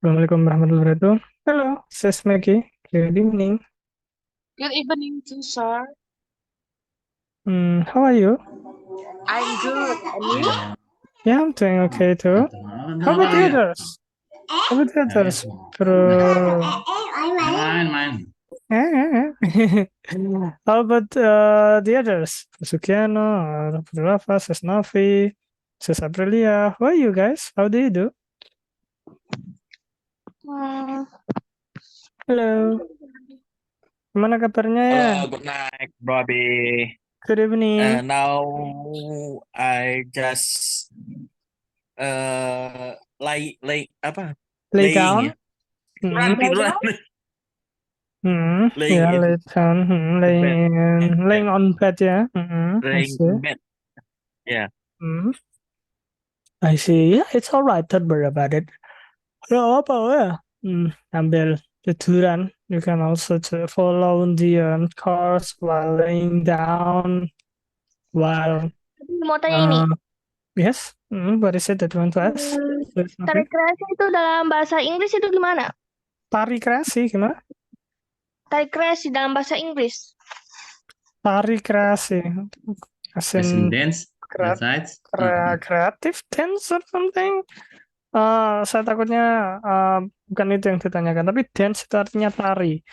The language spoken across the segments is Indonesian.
Assalamualaikum warahmatullahi wabarakatuh. Hello, Sis Maggie. Good evening. Good evening too, sir. How are you? I'm good. And you? Yeah, I'm doing okay too. How about the others? How about the others, bro? Main. How about the others? Sukiano, Rafa, Sis Nafi, Sis Aprilia. How are you guys? How do you do? Hmm, Hello. Gimana kabarnya ya? Hello, good night, Bro Abi. Good evening. Now I just lay apa? Lay Laying down. ya. Hmm. Tiduran. Laying Yeah, in lay down, the bed. laying on bed, yeah. I Laying see. in bed. Yeah. Hmm. I see. Yeah, it's all right. Don't worry about it. Kalau apa ya? Ambil tiduran. You can also follow the course while laying down. While mau tanya ini. uh, yes. What is it that you want to ask? Please, Tari Novi. kreasi itu dalam bahasa Inggris itu gimana? Tari kreasi gimana? Tari kreasi dalam bahasa Inggris. Tari kreasi. As in Dance outside. creative dance or something? Saya takutnya bukan itu yang ditanyakan, tapi dance itu artinya tari.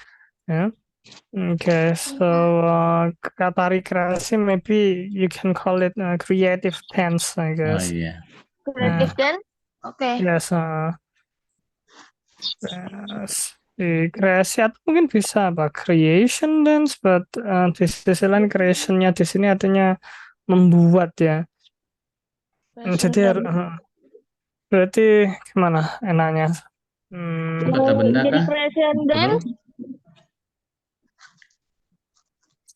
Ya. Okay, so tari kreasi maybe you can call it creative dance, I Oh guess. iya. Creative dance? Oke. Yes, kreasi atau mungkin bisa apa creation dance, but di sisi lain creationnya di sini artinya membuat ya. Creation Jadi dance. berarti gimana enaknya? Kata benda Jadi kah? creation dance?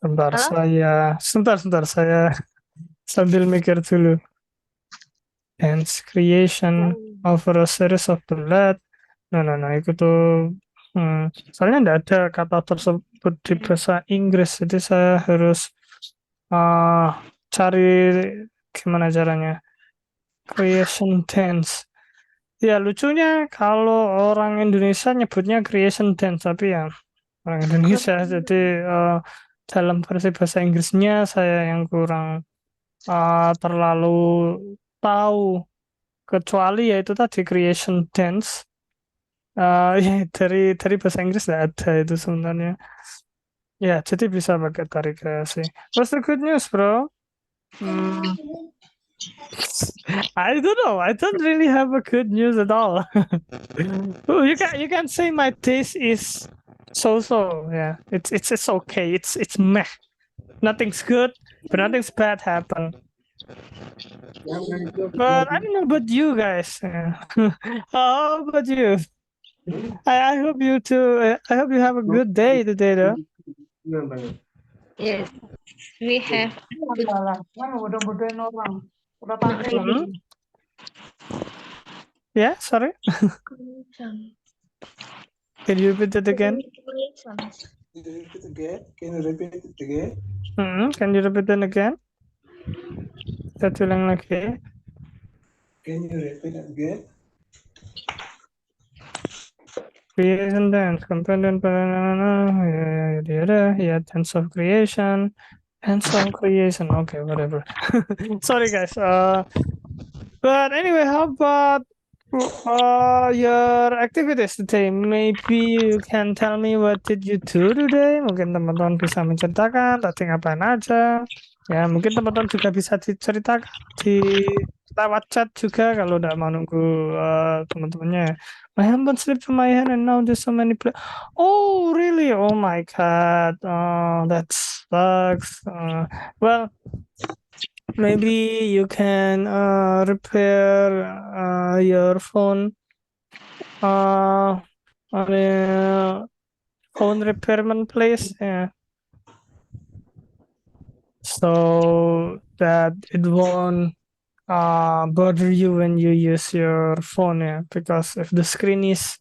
Sebentar Halo? sebentar saya sambil mikir dulu. Dance creation over a series of bullet. No, itu tuh soalnya nggak ada kata tersebut di bahasa Inggris, jadi saya harus cari gimana caranya. Creation dance. Ya lucunya kalau orang Indonesia nyebutnya creation dance, tapi ya orang Indonesia jadi dalam versi bahasa Inggrisnya saya yang kurang terlalu tahu, kecuali ya itu tadi creation dance. Ya dari bahasa Inggris nggak ada itu sebenarnya. Ya, jadi bisa pakai tari kreasi. What's the good news, bro? Hmm, I don't know. I don't really have a good news at all. Oh, you can say my taste is so. Yeah, it's okay. It's meh. Nothing's good, but nothing's bad happened. But I don't know about you guys. Yeah. How about you? I hope you too. I hope you have a good day today, though. Yes. We have Hmm? Yeah, sorry. creation. Can you repeat it again? Can you repeat it again? Can you repeat it again? Saya ulang lagi. Can you repeat it again? Creation dance, component, yeah, dance of creation, dance of creation. Okay, whatever. Sorry, guys. But anyway, how about your activities today? Maybe you can tell me what did you do today? Mungkin teman-teman bisa menceritakan tadi ngapain aja. Ya, mungkin teman-teman juga bisa diceritakan di lewat chat juga kalau udah mau nunggu teman-temannya. My husband slipped from my hand and now there's so many Oh, really? Oh my God. That sucks. Well, maybe you can repair your phone on a phone repairman place, yeah, so that it won't bother you when you use your phone, yeah, because if the screen is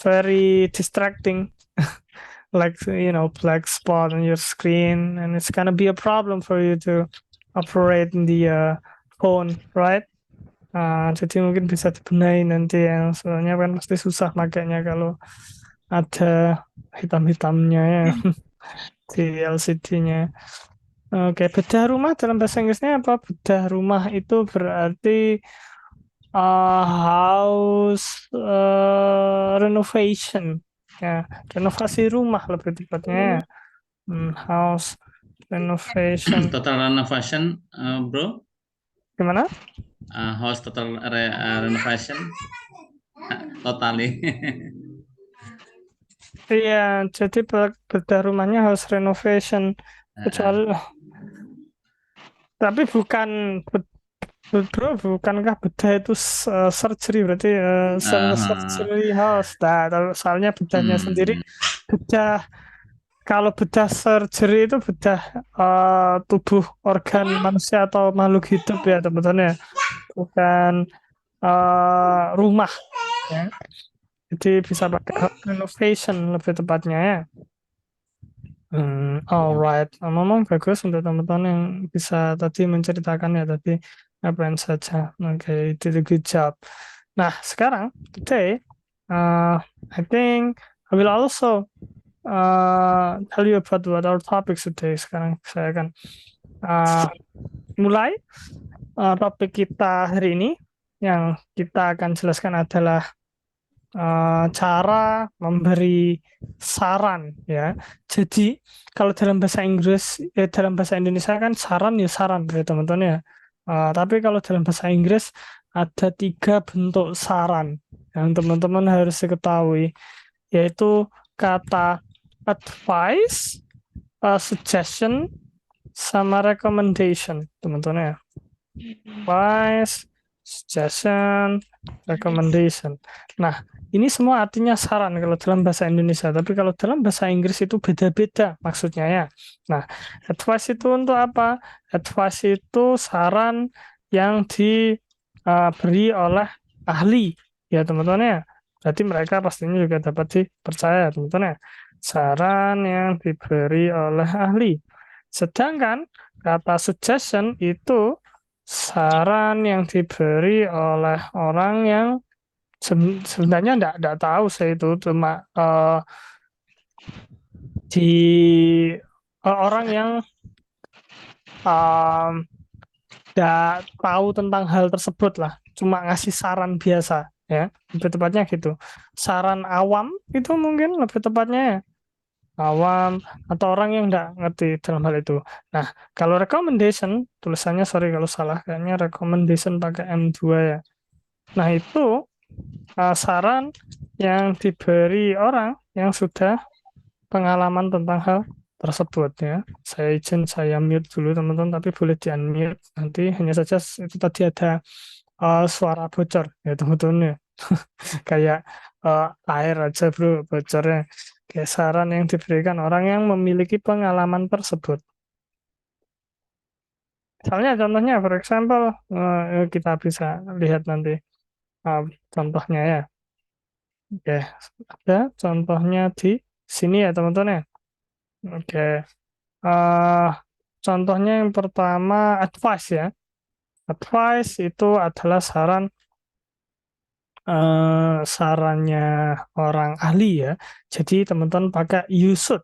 very distracting, like black spot on your screen, and it's gonna be a problem for you to operate in the phone, right? Jadi mungkin bisa dibenahi nanti yang soalnya kan pasti susah makanya kalau ada hitam-hitamnya ya di LCD-nya. Oke, bedah rumah dalam bahasa Inggrisnya apa? Bedah rumah itu berarti house renovation. Ya, renovasi rumah lebih tepatnya ya. House renovation. Total renovation, bro. Gimana? House total renovation. Totally. Iya, jadi bedah rumahnya house renovation. Kecuali, tapi bukan bro, bukankah bedah itu surgery berarti surgery house. Nah, soalnya bedahnya sendiri bedah. Kalau bedah surgery itu bedah tubuh organ manusia atau makhluk hidup ya teman-teman ya, bukan rumah ya. Jadi bisa pakai renovation lebih tepatnya ya. Alright, memang bagus untuk teman-teman yang bisa tadi menceritakan ya tadi apa yang saja. Oke, did a good job. Nah, sekarang today, I think I will also tell you about what our topics today. Sekarang saya akan mulai topik kita hari ini. Yang kita akan jelaskan adalah cara memberi saran ya. Jadi kalau dalam bahasa Inggris, dalam bahasa Indonesia kan saran ya saran ya teman-teman ya. Tapi kalau dalam bahasa Inggris ada 3 bentuk saran yang teman-teman harus diketahui, yaitu kata advice, suggestion, sama recommendation teman-teman ya. Advice, suggestion, recommendation. Nah, ini semua artinya saran kalau dalam bahasa Indonesia, tapi kalau dalam bahasa Inggris itu beda-beda maksudnya ya. Nah, advice itu untuk apa? Advice itu saran yang diberi oleh ahli ya teman-teman ya. Berarti mereka pastinya juga dapat dipercaya teman-teman ya. Saran yang diberi oleh ahli. Sedangkan kata suggestion itu saran yang diberi oleh orang yang sebenarnya enggak tahu saya itu cuma di orang yang enggak tahu tentang hal tersebut lah, cuma ngasih saran biasa ya, lebih tepatnya gitu. Saran awam itu mungkin lebih tepatnya ya. Awam atau orang yang enggak ngerti dalam hal itu. Nah, kalau recommendation tulisannya sorry kalau salah, kayaknya recommendation pakai M2 ya. Nah, itu saran yang diberi orang yang sudah pengalaman tentang hal tersebut ya. Saya izin saya mute dulu teman-teman, tapi boleh di unmute nanti, hanya saja itu tadi ada suara bocor ya teman-teman ya. Kayak air aja bro bocornya. Kayak saran yang diberikan orang yang memiliki pengalaman tersebut. Misalnya contohnya for example kita bisa lihat nanti contohnya ya. Oke, ada contohnya di sini ya teman-teman ya. Oke, contohnya yang pertama advice ya. Advice itu adalah sarannya orang ahli ya. Jadi teman-teman pakai you should.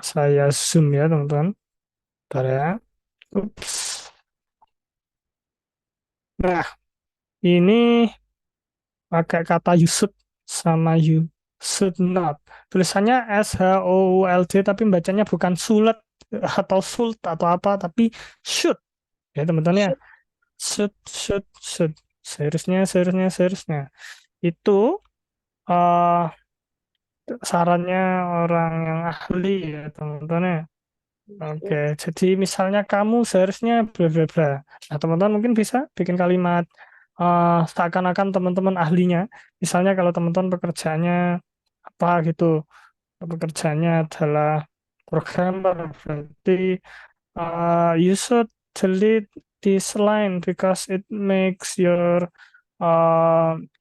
Saya zoom ya teman-teman. Bentar ya. Ups. Nah, ini pakai kata you should sama you should not. Tulisannya SHOULD tapi bacanya bukan sulet atau sult atau apa, tapi should ya teman-teman ya. Should. Seharusnya. Itu sarannya orang yang ahli ya teman-teman ya. Oke, jadi misalnya kamu seharusnya bla bla bla. Nah, teman-teman mungkin bisa bikin kalimat seakan-akan teman-teman ahlinya. Misalnya kalau teman-teman pekerjaannya apa gitu, pekerjaannya adalah programmer, berarti you should delete this line because it makes your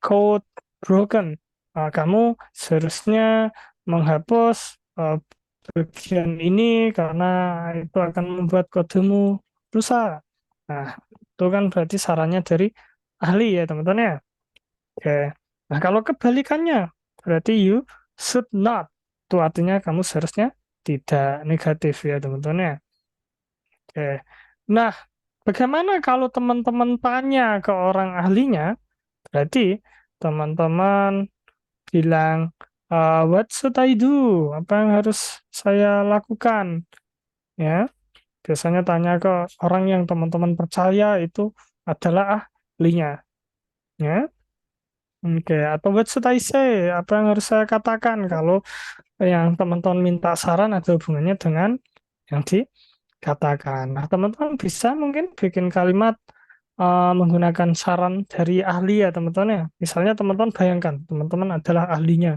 code broken. Kamu seharusnya menghapus bagian ini karena itu akan membuat kodemu rusak. Nah, itu kan berarti sarannya dari ahli ya teman-teman ya. Oke. Nah, kalau kebalikannya berarti you should not. Itu artinya kamu seharusnya tidak, negatif ya teman-teman ya. Oke. Nah, bagaimana kalau teman-teman tanya ke orang ahlinya? Berarti teman-teman bilang, what should I do? Apa yang harus saya lakukan? Ya, biasanya tanya ke orang yang teman-teman percaya itu adalah ahlinya. Ya, oke. Atau what should I say? Apa yang harus saya katakan kalau yang teman-teman minta saran ada hubungannya dengan yang dikatakan. Nah, teman-teman bisa mungkin bikin kalimat menggunakan saran dari ahli ya teman-teman ya. Misalnya teman-teman bayangkan teman-teman adalah ahlinya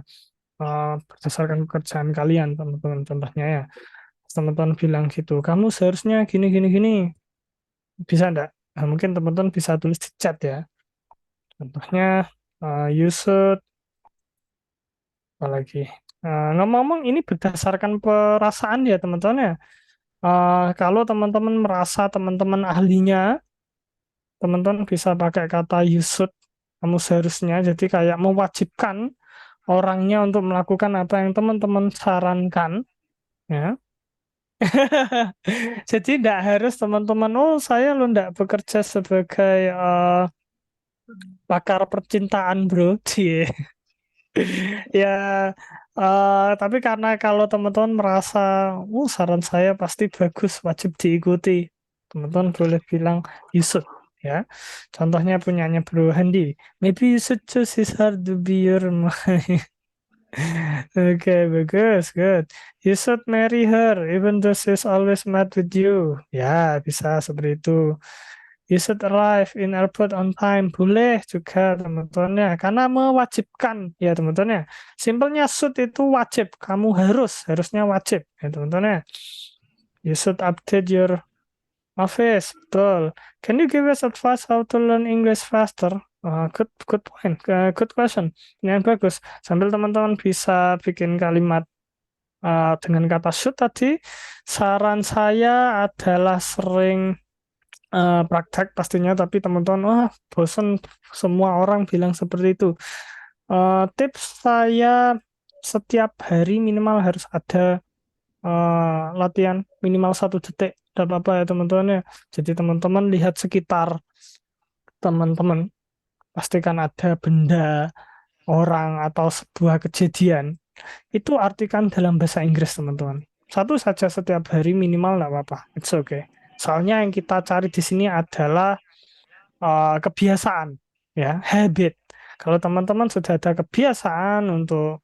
berdasarkan pekerjaan kalian teman-teman, contohnya ya. Teman-teman bilang gitu, kamu seharusnya gini gini gini, bisa enggak? Nah, mungkin teman-teman bisa tulis di chat ya. Contohnya you should, apalagi ngomong-ngomong ini berdasarkan perasaan ya teman-teman ya. Kalau teman-teman merasa teman-teman ahlinya, teman-teman bisa pakai kata you should, kamu seharusnya, jadi kayak mewajibkan orangnya untuk melakukan apa yang teman-teman sarankan ya. Jadi tidak harus teman-teman, oh saya lo tidak bekerja sebagai pakar percintaan bro. Cie. Ya, tapi karena kalau teman-teman merasa, saran saya pasti bagus, wajib diikuti, teman-teman boleh bilang you should ya. Contohnya punyanya Bro Handi, maybe you should choose his heart to be your mind. Oke, bagus, good. You should marry her, even though she's always mad with you. Ya, bisa seperti itu. You should arrive in airport on time. Boleh juga, teman-teman ya. Karena mewajibkan, ya, teman-teman ya. Simpelnya should itu wajib. Kamu harusnya wajib, ya, teman-teman ya. You should update your office. Betul. Can you give us advice how to learn English faster? Good point, good question. Yang bagus. Sambil teman-teman bisa bikin kalimat dengan kata should tadi, saran saya adalah sering praktek pastinya, tapi teman-teman, bosan semua orang bilang seperti itu. Tips saya setiap hari minimal harus ada latihan minimal 1 detik. Tidak apa-apa ya teman-teman ya. Jadi teman-teman lihat sekitar teman-teman, pastikan ada benda, orang, atau sebuah kejadian. Itu artikan dalam bahasa Inggris teman-teman. Satu saja setiap hari minimal nggak apa-apa. It's okay. Soalnya yang kita cari di sini adalah kebiasaan, ya, habit. Kalau teman-teman sudah ada kebiasaan untuk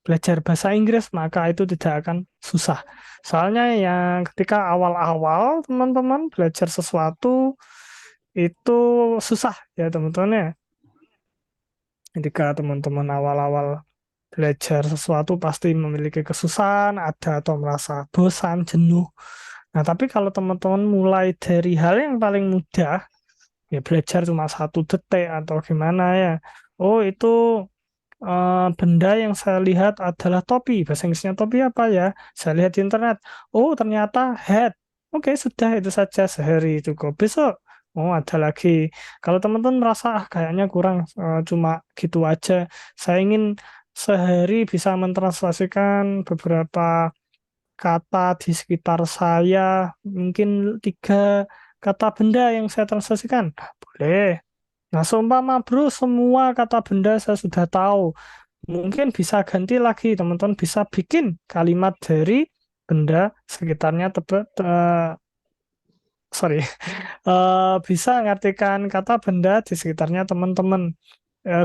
belajar bahasa Inggris, maka itu tidak akan susah. Soalnya yang ketika awal-awal teman-teman belajar sesuatu itu susah ya teman-teman ya. Ketika teman-teman awal-awal belajar sesuatu pasti memiliki kesusahan, ada atau merasa bosan, jenuh. Nah, tapi kalau teman-teman mulai dari hal yang paling mudah, ya belajar cuma 1 detik atau gimana ya. Oh, itu benda yang saya lihat adalah topi. Bahasa Inggrisnya topi apa ya? Saya lihat di internet. Oh, ternyata hat. Oke, sudah itu saja sehari cukup. Besok, ada lagi. Kalau teman-teman merasa kayaknya kurang, cuma gitu aja. Saya ingin sehari bisa mentranslasikan beberapa kata di sekitar saya, mungkin 3 kata benda yang saya translasikan. Boleh. Nah, seumpama bro, semua kata benda saya sudah tahu. Mungkin bisa ganti lagi, teman-teman bisa bikin kalimat dari benda sekitarnya, sorry, bisa ngartikan kata benda di sekitarnya teman-teman.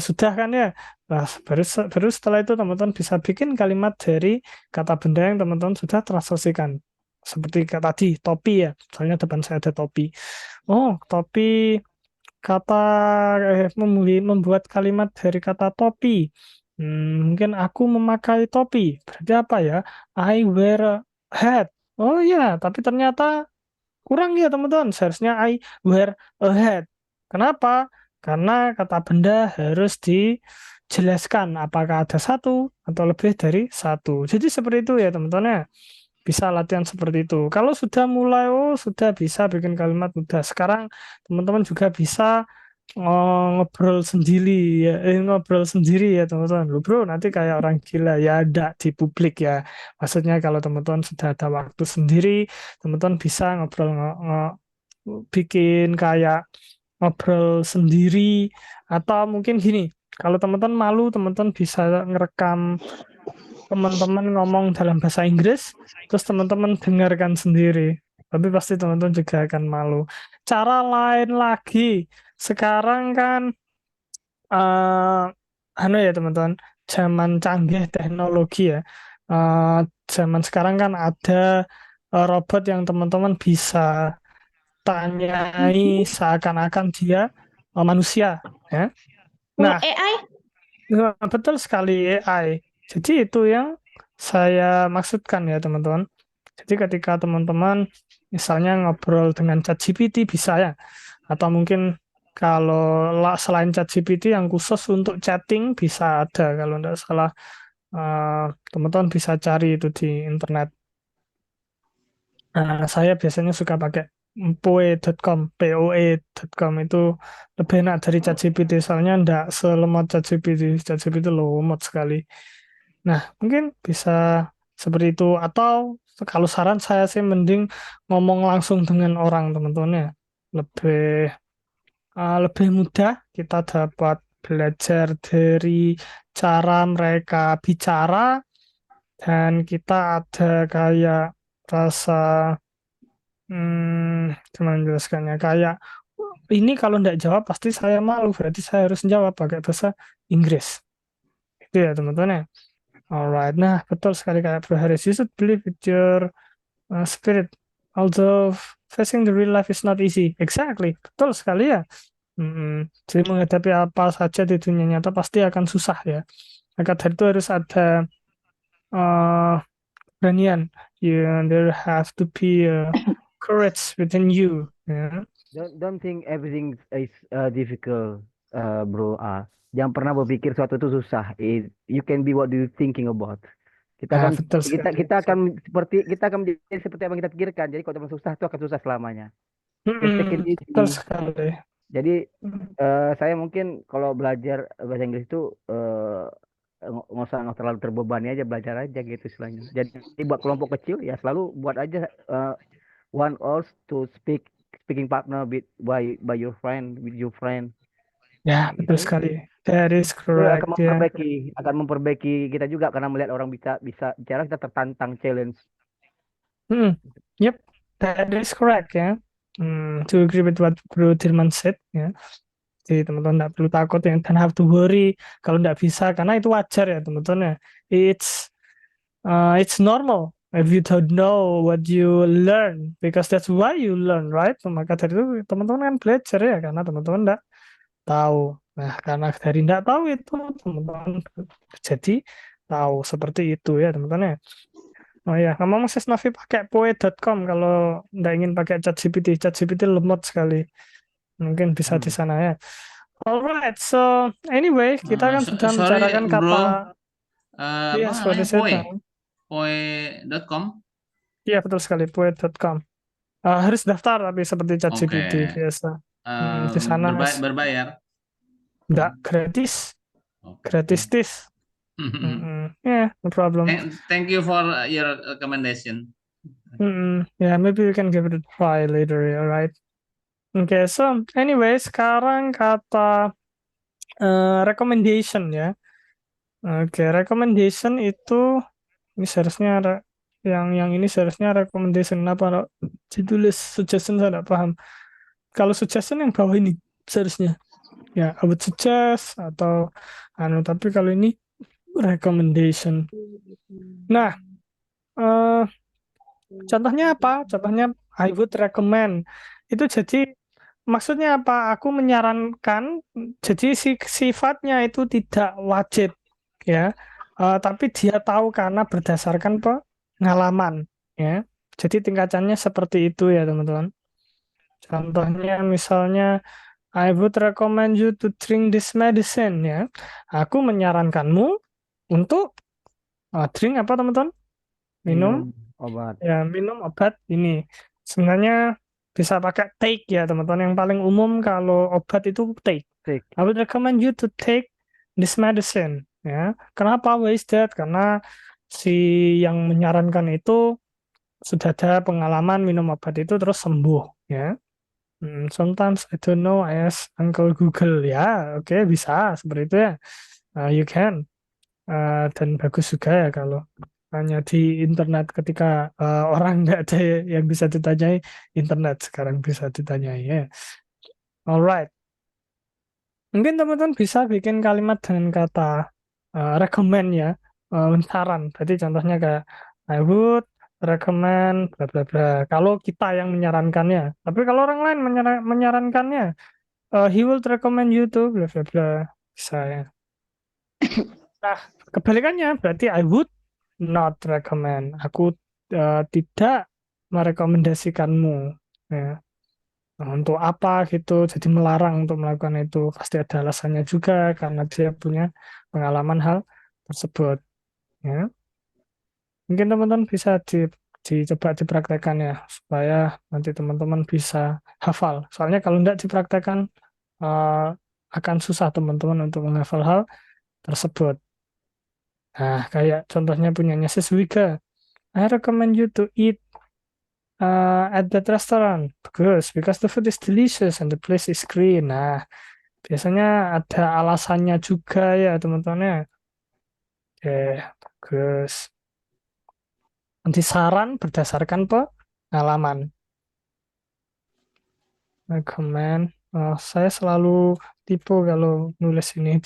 Sudah kan ya? Nah, baru setelah itu teman-teman bisa bikin kalimat dari kata benda yang teman-teman sudah translasikan. Seperti tadi, topi ya. Soalnya depan saya ada topi. Oh, topi, kata membuat kalimat dari kata topi. Mungkin aku memakai topi. Berarti apa ya? I wear a hat. Oh ya, tapi ternyata kurang ya teman-teman. Seharusnya I wear a hat. Kenapa? Karena kata benda harus dijelaskan apakah ada satu atau lebih dari satu. Jadi seperti itu ya teman-teman ya. Bisa latihan seperti itu. Kalau sudah mulai, sudah bisa bikin kalimat mudah. Sekarang teman-teman juga bisa ngobrol sendiri ya, ngobrol sendiri ya teman-teman. Loh bro, nanti kayak orang gila ya, ada di publik ya. Maksudnya kalau teman-teman sudah ada waktu sendiri, teman-teman bisa ngobrol bikin kayak ngobrol sendiri, atau mungkin gini, kalau teman-teman malu, teman-teman bisa ngerekam teman-teman ngomong dalam bahasa Inggris, terus teman-teman dengarkan sendiri. Tapi pasti teman-teman juga akan malu. Cara lain lagi, sekarang kan eh ya teman-teman, zaman canggih teknologi ya. Eh, Zaman sekarang kan ada robot yang teman-teman bisa tanyai seakan-akan dia manusia, ya. Oh, Nah, AI? betul sekali AI. Jadi itu yang saya maksudkan ya teman-teman. Jadi ketika teman-teman misalnya ngobrol dengan ChatGPT bisa ya, atau mungkin kalau selain ChatGPT yang khusus untuk chatting bisa ada, kalau tidak salah teman-teman bisa cari itu di internet. Nah, saya biasanya suka pakai poe.com itu lebih enak dari ChatGPT, soalnya tidak selemot ChatGPT. ChatGPT lemot sekali. Nah, mungkin bisa seperti itu, atau kalau saran saya sih mending ngomong langsung dengan orang teman-teman ya. Lebih mudah kita dapat belajar dari cara mereka bicara, dan kita ada kayak rasa gimana menjelaskannya, kayak ini kalau tidak jawab pasti saya malu, berarti saya harus jawab pakai bahasa Inggris. Itu ya teman-teman ya. Alright, nah betul sekali kayak Bro Haris. You should believe with your spirit, although facing the real life is not easy. Exactly, betul sekali ya. Jadi menghadapi apa saja di dunia nyata pasti akan susah ya. Maka dari itu harus ada uh, keberanian. There have to be courage within you. Ya. Don't think everything is difficult, bro. Jangan pernah berpikir suatu itu susah. You can be what do you thinking about. Kita kan Betul sekali. kita akan menjadi seperti apa yang kita pikirkan. Jadi kalau teman susah itu akan susah selamanya. Just take it Betul easy. sekali. Jadi saya mungkin kalau belajar bahasa Inggris itu nggak terlalu terbebani aja, belajar aja gitu istilahnya. Jadi buat kelompok kecil ya selalu buat aja one else to speaking partner by your friend with your friend. Ya, betul Gitu. sekali. That is Itu correct ya. akan memperbaiki kita juga karena melihat orang bisa bicara, kita tertantang challenge. Yep, that is correct ya. To agree with what Bro Dirman said ya. Jadi teman-teman tidak perlu takut ya, dan have to worry kalau tidak bisa, karena itu wajar ya teman-teman ya. It's normal if you don't know what you learn, because that's why you learn, right? Maka dari itu teman-teman kan belajar ya, karena teman-teman tidak tahu. Nah, karena dari tidak tahu itu teman-teman jadi tahu, seperti itu ya teman-teman ya. Oh ya, ngomong Mas Nafi pakai poe.com kalau nggak ingin pakai ChatGPT. ChatGPT lemot sekali. Mungkin bisa di sana ya. Alright, so anyway, kita kan sudah sorry, membicarakan bro. kata Apa what namanya? is it? Poe.com. Iya, betul sekali, poe.com. Harus daftar tapi seperti ChatGPT Oke. biasa. Di sana Berbayar. nggak gratis. Oke. Gratis. Yeah, no problem. Thank you for your recommendation. Yeah, maybe we can give it a try later, alright? Oke, so anyway, sekarang kata recommendation ya. Oke, recommendation itu ini seharusnya yang ini seharusnya recommendation, apa ditulis suggestion, saya tidak paham. Kalau suggestion yang bawah ini seharusnya ya I would suggest atau tapi kalau ini recommendation. Nah, contohnya apa? Contohnya I would recommend. Itu jadi maksudnya apa? Aku menyarankan. Jadi sifatnya itu tidak wajib ya. Tapi dia tahu karena berdasarkan pengalaman ya. Jadi tingkatannya seperti itu ya teman-teman. Contohnya misalnya I would recommend you to drink this medicine ya. Aku menyarankanmu untuk drink apa teman-teman? Minum obat. Ya, minum obat ini. Sebenarnya Bisa pakai take ya teman-teman. Yang paling umum kalau obat itu take. Take. I would recommend you to take this medicine. Ya, kenapa? Why is that? Karena si yang menyarankan itu sudah ada pengalaman minum obat itu terus sembuh. Ya. Sometimes I don't know, I ask Uncle Google. Ya, oke, bisa seperti itu ya. You can. Dan bagus juga ya kalau hanya di internet ketika orang nggak ada yang bisa ditanyai, internet sekarang bisa ditanyai ya. Alright, mungkin teman-teman bisa bikin kalimat dengan kata recommend ya, saran. Jadi contohnya kayak I would recommend bla bla bla. Kalau kita yang menyarankannya, tapi kalau orang lain menyarankannya, he will recommend you to bla bla bla. Bisa ya. Nah, kebalikannya berarti I would not recommend. Aku tidak merekomendasikanmu. Ya. Nah, untuk apa gitu? Jadi melarang untuk melakukan itu. Pasti ada alasannya juga karena dia punya pengalaman hal tersebut. Ya. Mungkin teman-teman bisa dicoba dipraktekkan ya supaya nanti teman-teman bisa hafal. Soalnya kalau tidak dipraktekkan akan susah teman-teman untuk menghafal hal tersebut. Nah, kayak contohnya punyanya Siswika. I recommend you to eat at that restaurant. Bagus, because the food is delicious and the place is clean. Nah, biasanya ada alasannya juga ya teman-teman ya. Oke, bagus. Nanti saran berdasarkan pengalaman. Recommend. Saya selalu tipu kalau nulis ini.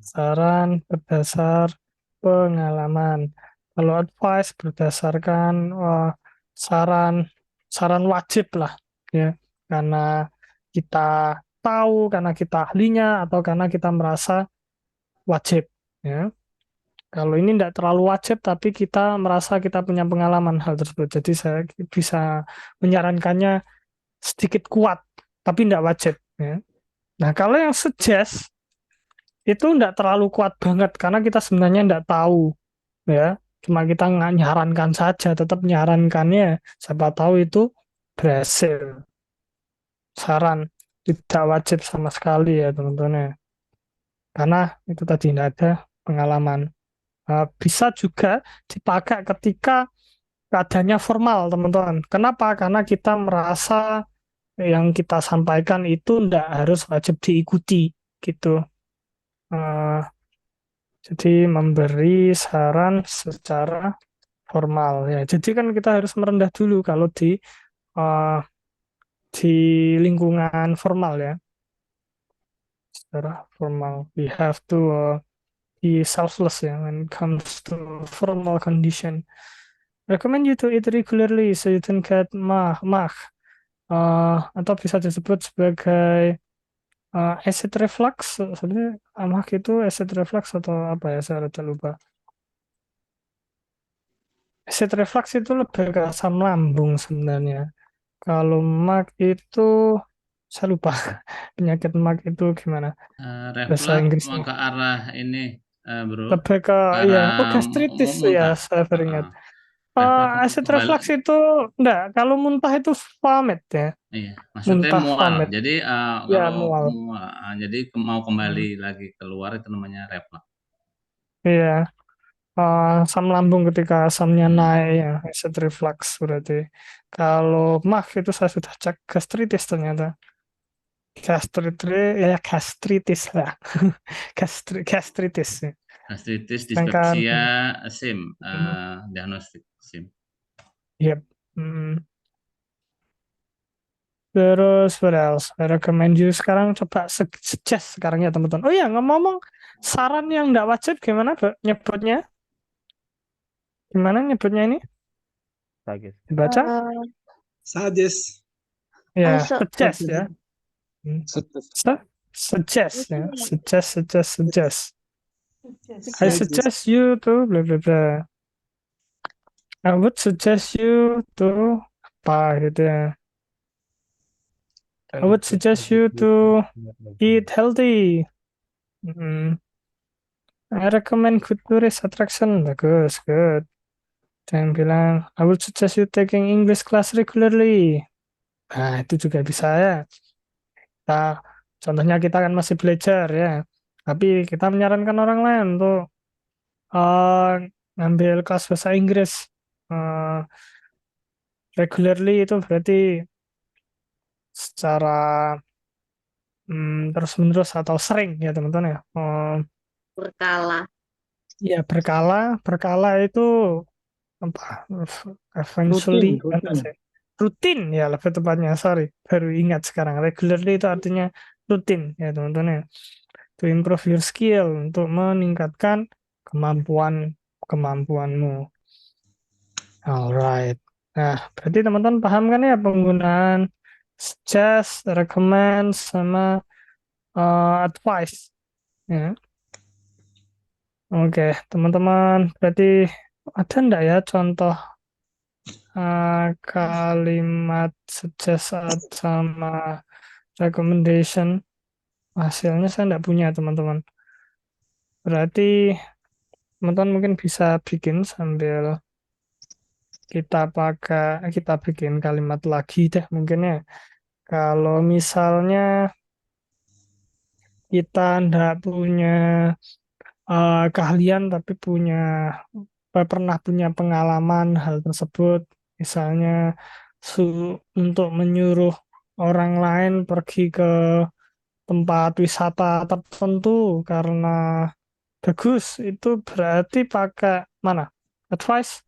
Saran berdasar pengalaman. Kalau advice berdasarkan saran saran wajib lah ya, karena kita tahu, karena kita ahlinya, atau karena kita merasa wajib ya. Kalau ini tidak terlalu wajib tapi kita merasa kita punya pengalaman hal tersebut, jadi saya bisa menyarankannya sedikit kuat tapi tidak wajib ya. Nah, kalau yang suggest itu tidak terlalu kuat banget karena kita sebenarnya tidak tahu ya, cuma kita nggak nyarankan saja, tetap nyarankannya, siapa tahu itu berhasil. Saran tidak wajib sama sekali ya teman-teman ya, karena itu tadi tidak ada pengalaman. Bisa juga dipakai ketika keadaannya formal teman-teman. Kenapa? Karena kita merasa yang kita sampaikan itu tidak harus wajib diikuti gitu. Jadi memberi saran secara formal ya. Jadi kan kita harus merendah dulu kalau uh, di lingkungan formal ya. Secara formal, we have to be selfless ya when it comes to formal condition. Recommend you to eat regularly so you don't get mah. Atau bisa disebut sebagai acid reflux. Sebenarnya mah itu acid reflux atau apa ya, saya rada lupa. Acid reflux itu lebih ke asam lambung sebenarnya. Kalau MAC itu saya lupa penyakit MAC itu gimana bahasa Reflux Inggrisnya. ke arah ini, bro. Lebih ke ya, Arah gastritis ya, muntah. saya baru ingat. Reflux itu Acid kembali. reflux itu enggak, kalau muntah itu vomit ya. Iya, maksudnya Muntah mual. vomit. Jadi Ya, kalau mual. jadi mau kembali lagi keluar itu namanya reflux. Iya. Asam lambung ketika asamnya naik ya, acid reflux berarti. Kalau MAC itu saya sudah cek gastritis ternyata. Gastritis lah. Gastritis ya. Gastritis, Sedangkan dispepsia, SIM, diagnostik SIM. yep. Terus what else? I recommend you sekarang coba suggest sekarang ya teman-teman. Oh iya, ngomong-ngomong saran yang nggak wajib gimana nyebutnya? Gimana nyebutnya ini? Bagus. Dibaca? Suggest. Ya, Also- suggest ya. Suggest ya. Suggest. I suggest you to bla bla bla. I would suggest you to apa gitu ya. I would suggest you to eat healthy. I recommend good tourist attraction. Bagus, good. Jangan bilang, I would suggest you taking English class regularly. Nah, itu juga bisa ya. Kita, contohnya kita kan masih belajar ya, tapi kita menyarankan orang lain untuk eh, ngambil kelas bahasa Inggris eh, regularly itu berarti secara terus-menerus atau sering ya teman-teman ya. Berkala. Ya berkala, berkala itu apa? Eventually, apa sih? Rutin ya lebih tepatnya. Sorry, baru ingat sekarang. Regularly itu artinya rutin ya teman-teman ya. To improve your skill untuk meningkatkan kemampuanmu. Alright. Nah, berarti teman-teman paham kan ya penggunaan suggest, recommend, sama advice. Ya. Oke, teman-teman, berarti ada enggak ya contoh kalimat suggest sama recommendation? Hasilnya saya enggak punya, teman-teman. Berarti teman-teman mungkin bisa bikin sambil kita bikin kalimat lagi deh mungkin ya. Kalau misalnya kita enggak punya keahlian tapi pernah punya pengalaman hal tersebut, misalnya untuk menyuruh orang lain pergi ke tempat wisata tertentu karena bagus, itu berarti pakai mana? Advice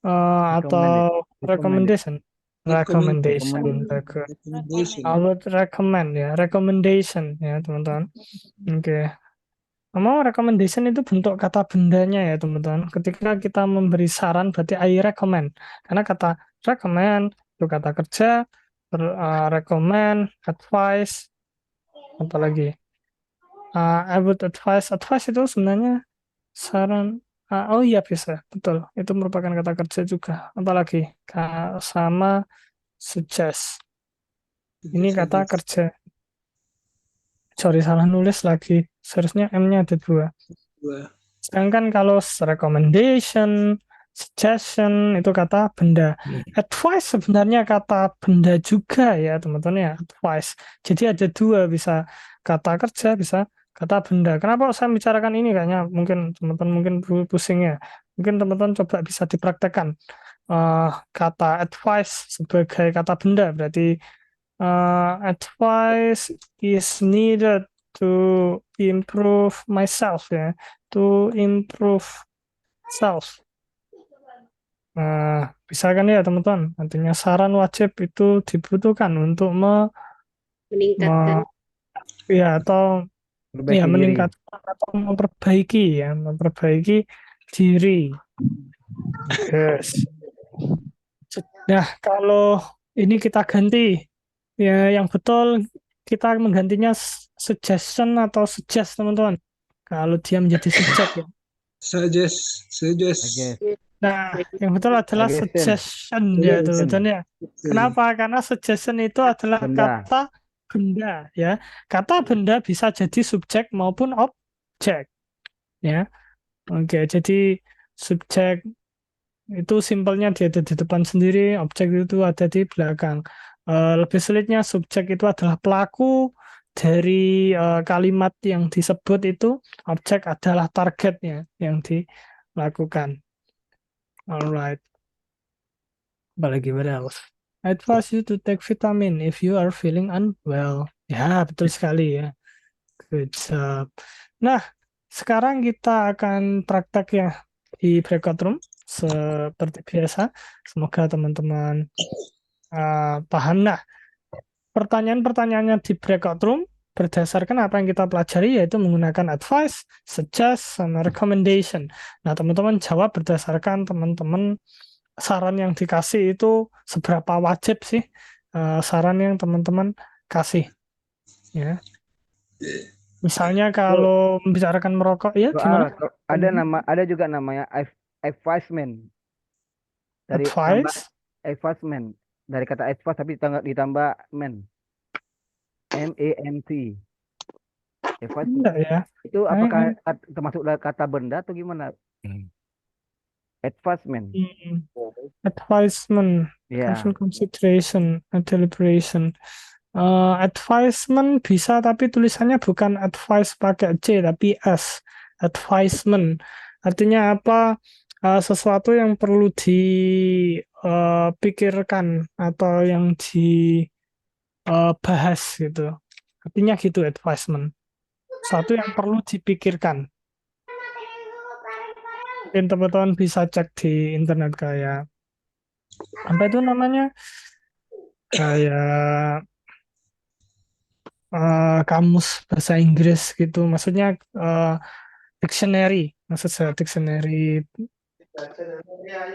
atau Recommended. Recommended. recommendation? Recommendation, Recommended. bagus. Recommendation. I would recommend ya, recommendation ya teman-teman. Oke. Mau recommendation itu bentuk kata bendanya ya teman-teman. Ketika kita memberi saran berarti I recommend. Karena kata recommend itu kata kerja, recommend, advice, apalagi. I would advise. Advice itu sebenarnya saran. Oh iya bisa, betul. Itu merupakan kata kerja juga. Apalagi sama suggest. Ini kata kerja. Sorry, salah nulis lagi. Seharusnya M-nya ada 2. Dua. Sedangkan kalau recommendation, suggestion itu kata benda. Advice sebenarnya kata benda juga ya teman-teman ya, advice. Jadi ada 2, bisa kata kerja, bisa kata benda. Kenapa saya bicarakan ini kayaknya mungkin teman-teman mungkin pusing ya. Mungkin teman-teman coba bisa dipraktekkan kata advice sebagai kata benda. Berarti advice is needed to improve myself ya, to improve self. Nah, bisa kan ya teman-teman? Artinya saran wajib itu dibutuhkan untuk Meningkatkan. ya atau ya Perbaiki diri. meningkatkan atau memperbaiki diri. Yes. Nah, kalau ini kita ganti ya yang betul kita menggantinya suggestion atau suggest teman-teman. Kalau dia menjadi subjek ya. Suggest. Suggest. Nah, yang betul adalah Suggestion. suggestion ya teman-teman ya. Kenapa? Karena suggestion itu adalah Benda. kata benda ya. Kata benda bisa jadi subjek maupun objek ya. Oke, jadi subjek itu simpelnya dia ada di depan sendiri, objek itu ada di belakang. Lebih sulitnya subjek itu adalah pelaku dari kalimat yang disebut itu, objek adalah targetnya yang dilakukan. Alright. Apalagi what else? I advise you to take vitamin if you are feeling unwell. Ya, betul sekali ya. Good job. Nah, sekarang kita akan praktek ya di breakout room seperti biasa. Semoga teman-teman paham. Nah, pertanyaan-pertanyaannya di breakout room berdasarkan apa yang kita pelajari yaitu menggunakan advice, suggest, sama recommendation. Nah, teman-teman jawab berdasarkan teman-teman saran yang dikasih itu seberapa wajib sih saran yang teman-teman kasih. Ya. Misalnya kalau membicarakan merokok, ya gimana? Ada juga namanya advisement dari tambah Advice, advisement dari kata advice tapi ditambah MENT. Advice enggak ya? itu apakah termasuk kata benda atau gimana? Advancement. Advisement, Ya. careful consideration, deliberation. Advisement bisa, tapi tulisannya bukan advice pakai C, tapi S. Advisement. Artinya apa? Sesuatu yang perlu dipikirkan atau yang dibahas gitu. Artinya gitu advisement. Sesuatu yang perlu dipikirkan. Mungkin teman-teman bisa cek di internet kayak apa itu namanya? Kayak kamus bahasa Inggris gitu. Maksudnya dictionary. Maksud saya dictionary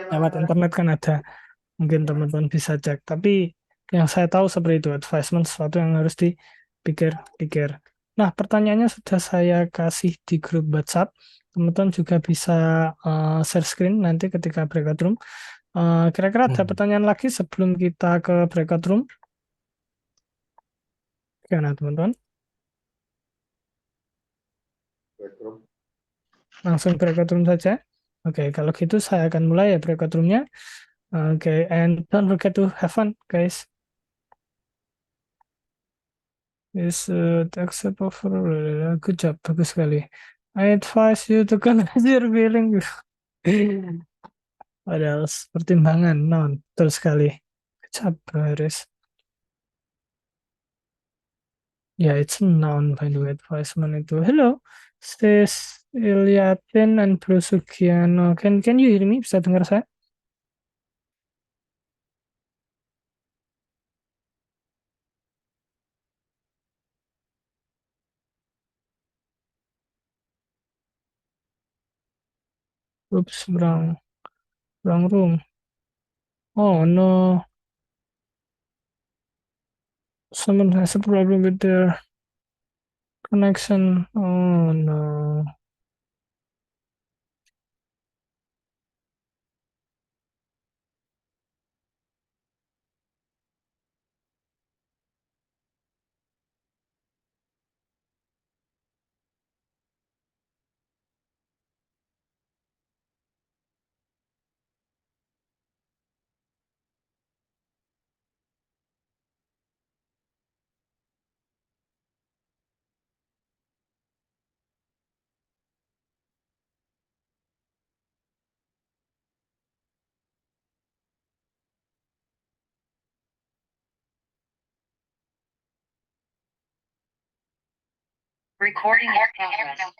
lewat internet kan ada. Mungkin teman-teman bisa cek. Tapi yang saya tahu seperti itu, advisement sesuatu yang harus dipikir-pikir. Nah, pertanyaannya sudah saya kasih di grup WhatsApp. Teman-teman juga bisa share screen nanti ketika breakout room. Kira-kira ada pertanyaan lagi sebelum kita ke breakout room? Gimana, teman-teman? Langsung breakout room saja. Oke, kalau gitu saya akan mulai ya breakout roomnya. Oke, and don't forget to have fun, guys. Is acceptable for good job, bagus sekali. I advise you to consider feeling. Padahal pertimbangan, non, betul sekali. Good job, Haris. Ya, it's a noun by the way, advisement itu. Hello, sis Iliatin and Bro Sugiano. Can you hear me? Bisa dengar saya? Oops, wrong room. Oh no, someone has a problem with their connection. Oh no. Recording in progress.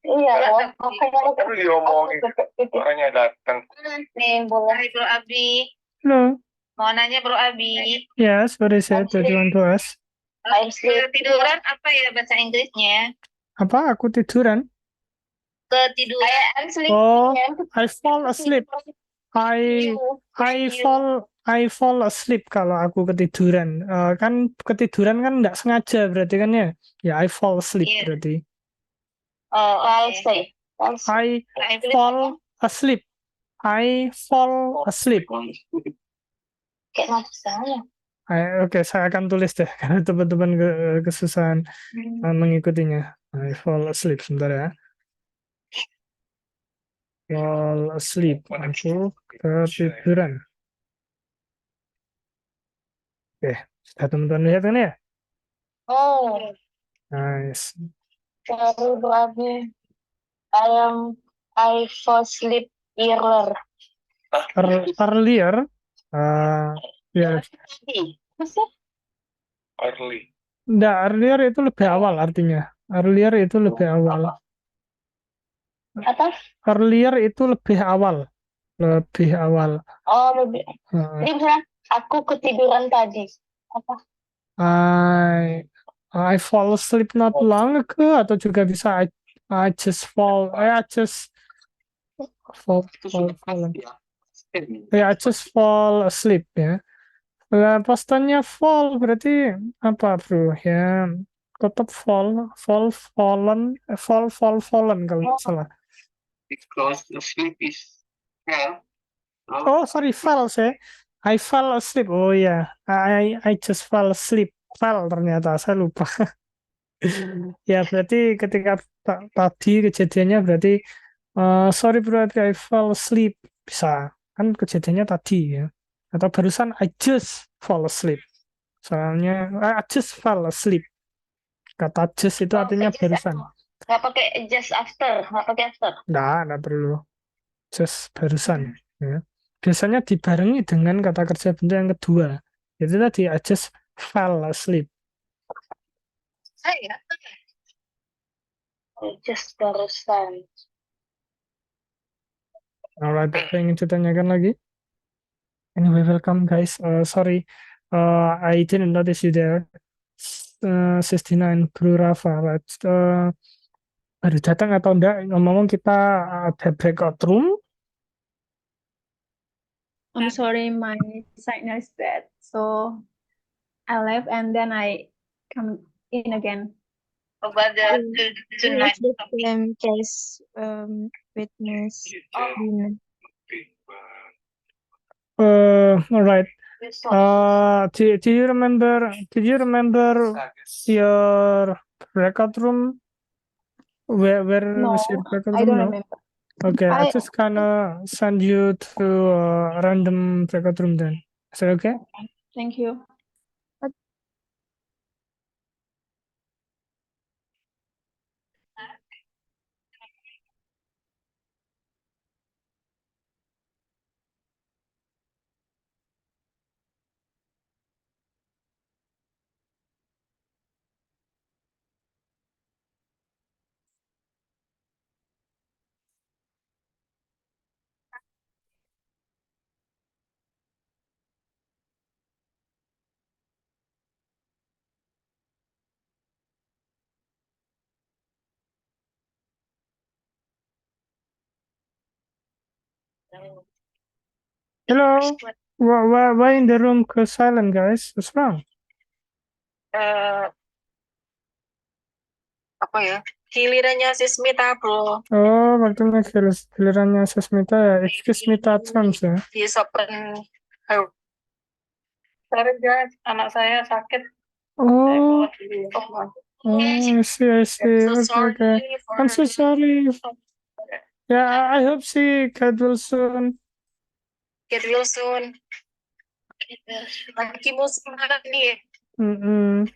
Iya, makanya diomongin orangnya datang. Nih, boleh Bro Abi. Hello. Mau nanya Bro Abi. Yes, what is it that you want to ask? Ketiduran apa ya bahasa Inggrisnya? Apa? Aku tiduran? Ketiduran. Oh, I fall asleep. I fall asleep kalau aku ketiduran. Kan ketiduran kan nggak sengaja berarti kan ya? Ya, I fall asleep Iya. berarti. Oh, I'll say. I fall asleep. I fall asleep. Kayak nggak salah. Oke, saya akan tulis deh karena teman-teman kesusahan mengikutinya. I fall asleep sebentar ya. Fall asleep. Aku ketiduran. Oke, sudah teman-teman lihat kan ya? Oh, Nice. sorry Bro Abi. I fall asleep earlier. Earlier. Ya, Masih? Early. enggak, earlier itu lebih awal artinya. Earlier itu lebih awal. Apa? Earlier itu lebih awal. Lebih awal. Oh, lebih. Uh, Jadi misalnya aku ketiduran tadi. Apa? I fall asleep not long ago atau juga bisa I just fall. I just fall. Ya, I just fall asleep ya. Lah, pas tanya fall berarti apa, bro? Ya, tetap fallen kalau nggak salah. Because the sleep is well. Oh, sorry, fell saya. I fell asleep. Oh ya, I just fell asleep. Fell ternyata, saya lupa. Ya, berarti ketika tadi kejadiannya berarti sorry bro, I fell asleep. Bisa. Kan kejadiannya tadi ya. Atau barusan I just fall asleep. Soalnya I just fell asleep. Kata just itu artinya barusan. Nggak pakai just after, nggak pakai after. Nggak perlu. Just barusan. Ya. Biasanya dibarengi dengan kata kerja bentuk yang kedua. Itu tadi I just fell asleep. Saya just barusan. Alright, apa yang ingin ditanyakan lagi? Anyway, welcome guys. Sorry, I didn't notice you there. 69 Bro Rafa, right? Baru datang atau enggak? Ngomong kita ada breakout room. I'm sorry, my signal is bad. So I left and then I come in again. About the tonight. The same case witness dinner. Alright. Do you remember? Did you remember your breakout room? Where No, was your breakout I room? don't No? remember. Okay, I I- just kinda send you to a random breakout room then. Is that okay? Thank you. Hello. Why in the room go silent, guys? What's wrong? Apa ya? Gilirannya si Smita, bro. Oh, waktunya gilirannya Sesmita ya. Excuse me, terms ya. He's open her. Sorry guys, anak saya sakit. Oh, Oh, I see, I see. so Okay, sorry okay. for I'm so sorry. Yeah, I hope she get well soon. Get well soon. Lagi musim banget nih. Mm-mm.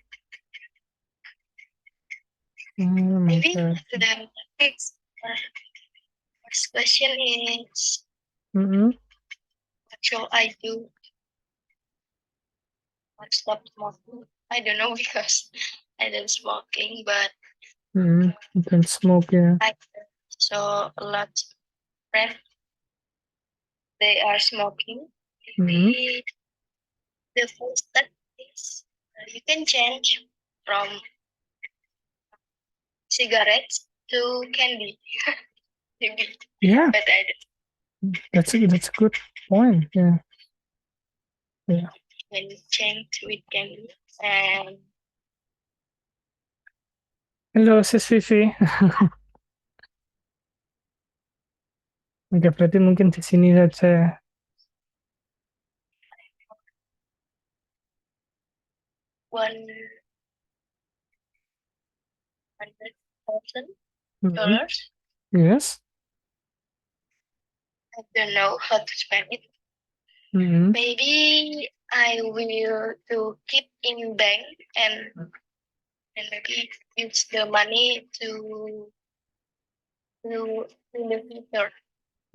Oh my Maybe God. the next first question is, Mm-mm. what shall I do? What stop smoking? I don't know because I don't smoking, but Mm-mm. You can smoke, yeah. I saw a lot of friends. They are smoking. Maybe the first step is you can change from cigarettes to candy. Maybe, Yeah, but I don't. that's a good point. Yeah. When you change with candy and Halo, Sis Vivi. Oke, berarti mungkin di sini saja. 100,000 Mm-mm. dollars. Yes. I don't know how to spend it. Mm-mm. Maybe I will to keep in bank and maybe use the money to in the future.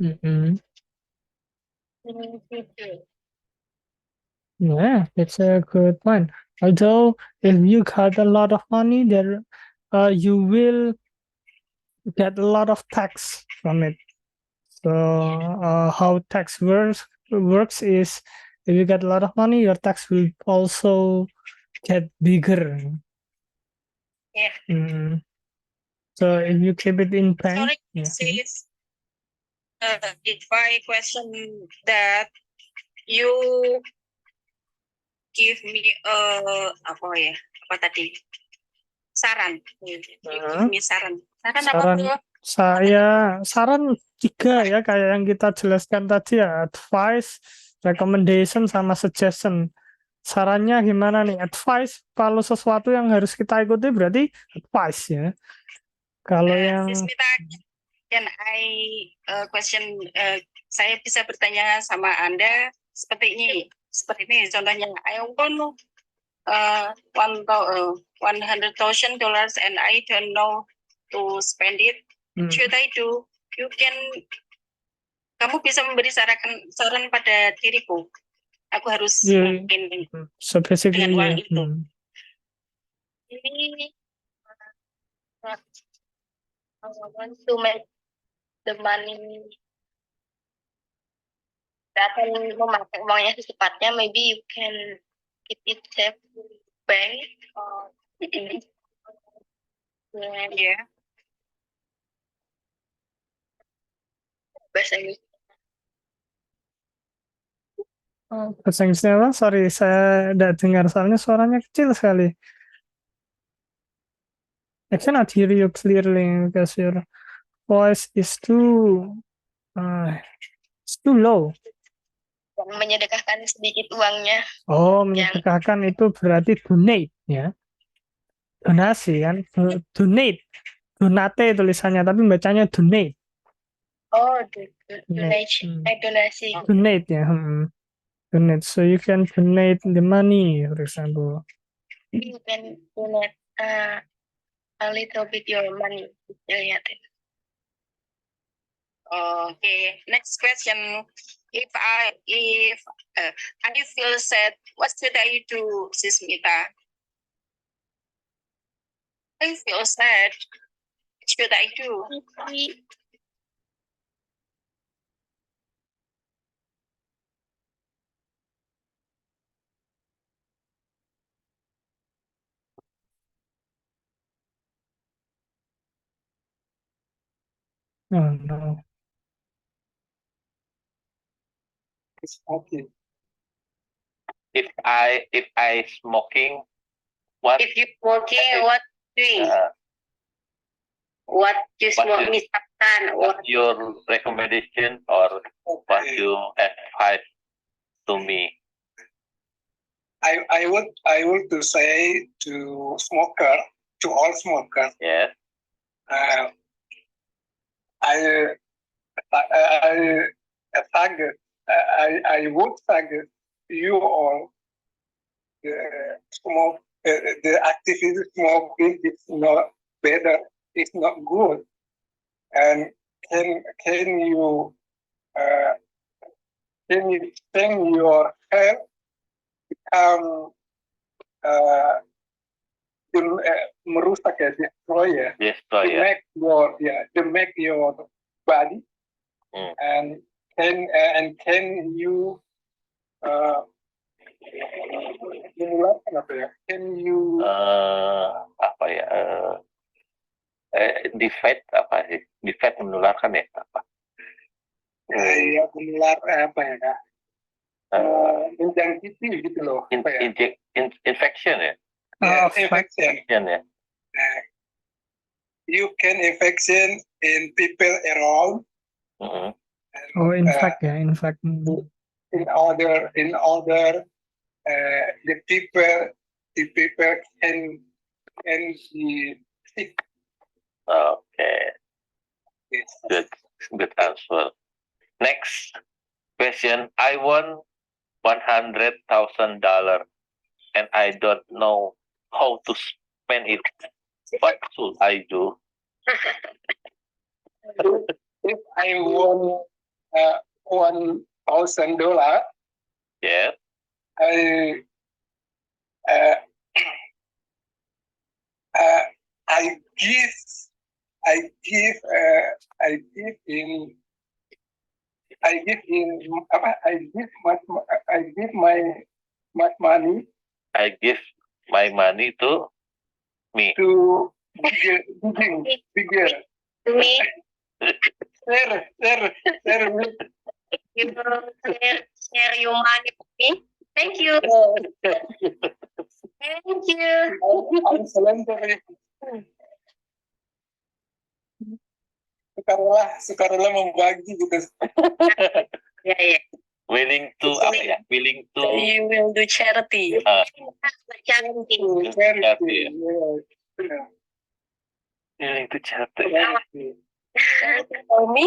Mm-mm. In the future. Yeah, that's a good point. Although if you got a lot of money, there, you will get a lot of tax from it. So, how tax works is if you get a lot of money, your tax will also get bigger. Yeah. Mm. So if you keep it in bank, Sorry, yeah. sis. if I question that, you give me apa tadi? Saran. You give me saran. Saran apa Saran tuh? saran 3 ya, kayak yang kita jelaskan tadi ya, advice, recommendation, sama suggestion. Sarannya gimana nih? Advice, kalau sesuatu yang harus kita ikuti berarti advice ya. Kalau yang Sismita, can I question? Saya bisa bertanya sama Anda seperti ini. Seperti ini contohnya. I want $100,000 and I don't know to spend it. Should I do? Kamu bisa memberi saran pada diriku. Aku harus mungkin so basically dengan uang yeah. itu. Ini I want to make the money akan memakai uangnya secepatnya. Maybe you can keep it safe in bank or yeah. bahasa Inggris. Bahasa Inggrisnya apa? Sorry, saya tidak dengar soalnya suaranya kecil sekali. I cannot hear you clearly because your voice is too low. Menyedekahkan sedikit uangnya. Oh, menyedekahkan itu berarti donate ya. Donasi kan? Donate. Donate tulisannya, tapi bacanya donate. Oh, donation. Donasi. Donate ya. Donate. So you can donate the money, for example. You can donate a little bit your money. Okay. Next question. If I feel sad, what should I do, Sismita? I feel sad. What should I do? Oh no. Smoking. If I smoking, what? If you smoking, what doing? What you smoke, misalkan? What your recommendation or what you advise to me? I would to say to all smokers. Yes. I would target you all. The activity smoking is not better. It's not good. And can you change your health merusak ya, destroy ya. Destroy ya. To make your body. And can you menularkan apa ya? Can you defect apa sih? Defect menularkan ya apa? Ya menular apa ya kak? Menjangkiti gitu loh. Infection ya? Infection ya. You can infection in people around. In fact ya, in fact. In order, the people can be sick. Okay. Yes. Good answer. Next question. I won $100,000 and I don't know how to spend it. What should I do? If I won $1,000, Yeah. I give my money. I give my money to me. To bigger. To me. There. You share your money with me. Thank you. Thank you. Sukarela membagi gitu. Ya. Willing to apa ya? Willing to You will do charity. Charity. charity. Willing to charity. Me?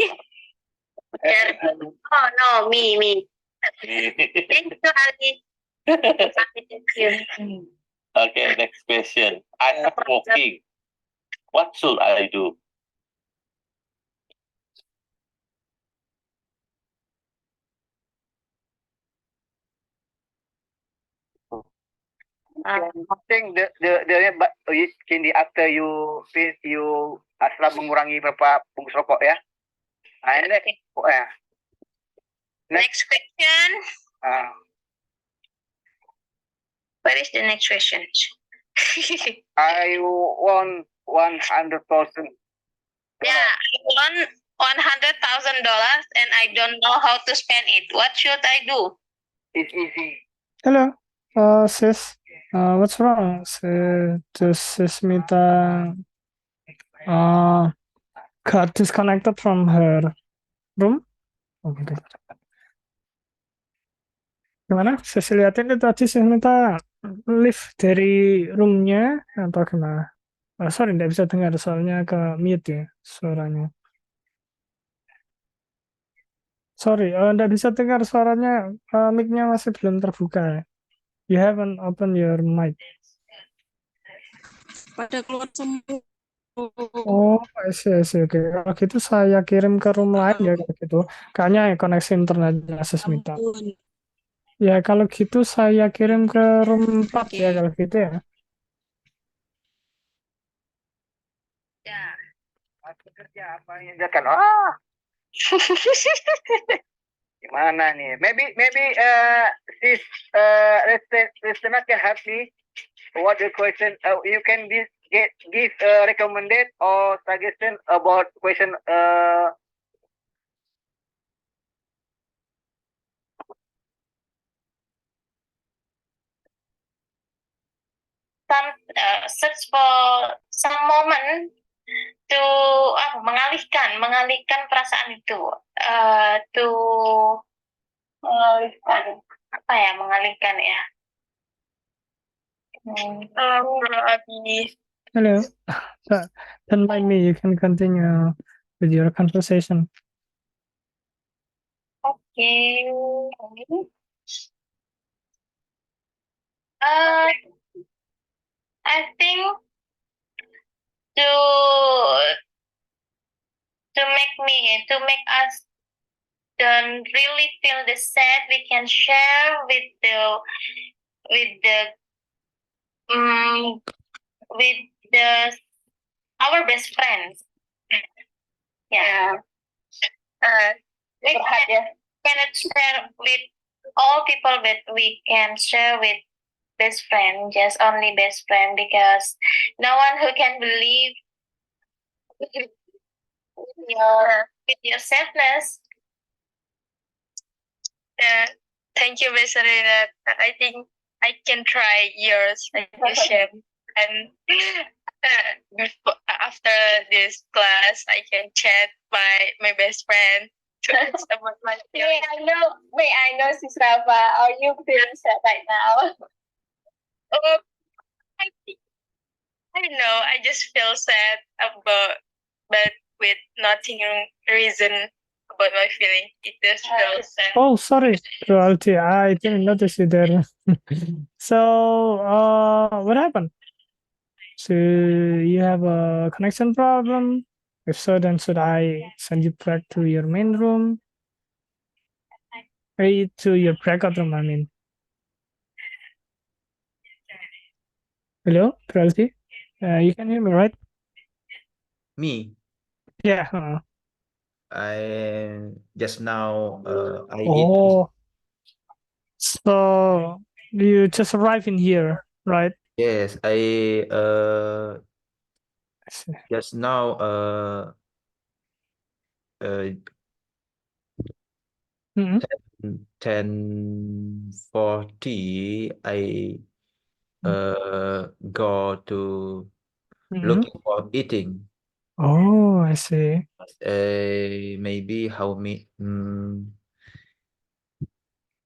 Oh no, me. Thank you, Ali. Thank you. Okay, next question. I am smoking. What should I do? I think kini after you setelah mengurangi berapa bungkus rokok ya. Next question. Ah, What is the next question? I want 100,000. Yeah, I won $100,000 and I don't know how to spend it. What should I do? It's easy. Hello, sis. What's wrong? Sis Mita got disconnected from her room. Oh my God. Gimana? Sis liatin itu tadi sis minta lift dari roomnya atau gimana? Sorry, nggak bisa dengar soalnya ke mute ya suaranya. Sorry, nggak bisa dengar suaranya, mic-nya masih belum terbuka. You haven't opened your mic. Pada keluar semua. Oh, I see. Oke. Kalau gitu saya kirim ke room lain ya kalau gitu. Kayaknya koneksi internetnya minta. Ampun. Ya kalau gitu saya kirim ke room 4 ya kalau gitu ya. Ya. Aku kerja apa yang kan? Gimana nih? Maybe this listener can help me. What the question? You can give recommended or suggestion about question. Search for some moment to mengalihkan perasaan itu. To mengalihkan ya. Hello. Don't mind me. You can continue with your conversation. Okay. I think to make us don't really feel the sad, we can share with our best friends. Yeah. We cannot share with all people, but we can share with best friend, just only best friend, because no one who can believe with your sadness. Thank you, Miss Serena. I think I can try yours suggestion, and after this class, I can chat my best friend to ask about my feelings. I know, Sis Rafa. Are you feeling sad right now? I don't know. I just feel sad but with nothing reason about my feeling. It just feels sad. Oh, sorry, Alti. I didn't notice you there. So, what happened? So you have a connection problem? If so, then should I send you back to your main room? To your breakout room, I mean. Hello, Alti? You can hear me, right? Me, Yeah. I just now I eat. Oh. So you just arrived in here, right? Yes, I just now Mhm. 10:40 I go to Mhm. looking for eating. Oh, I see. Maybe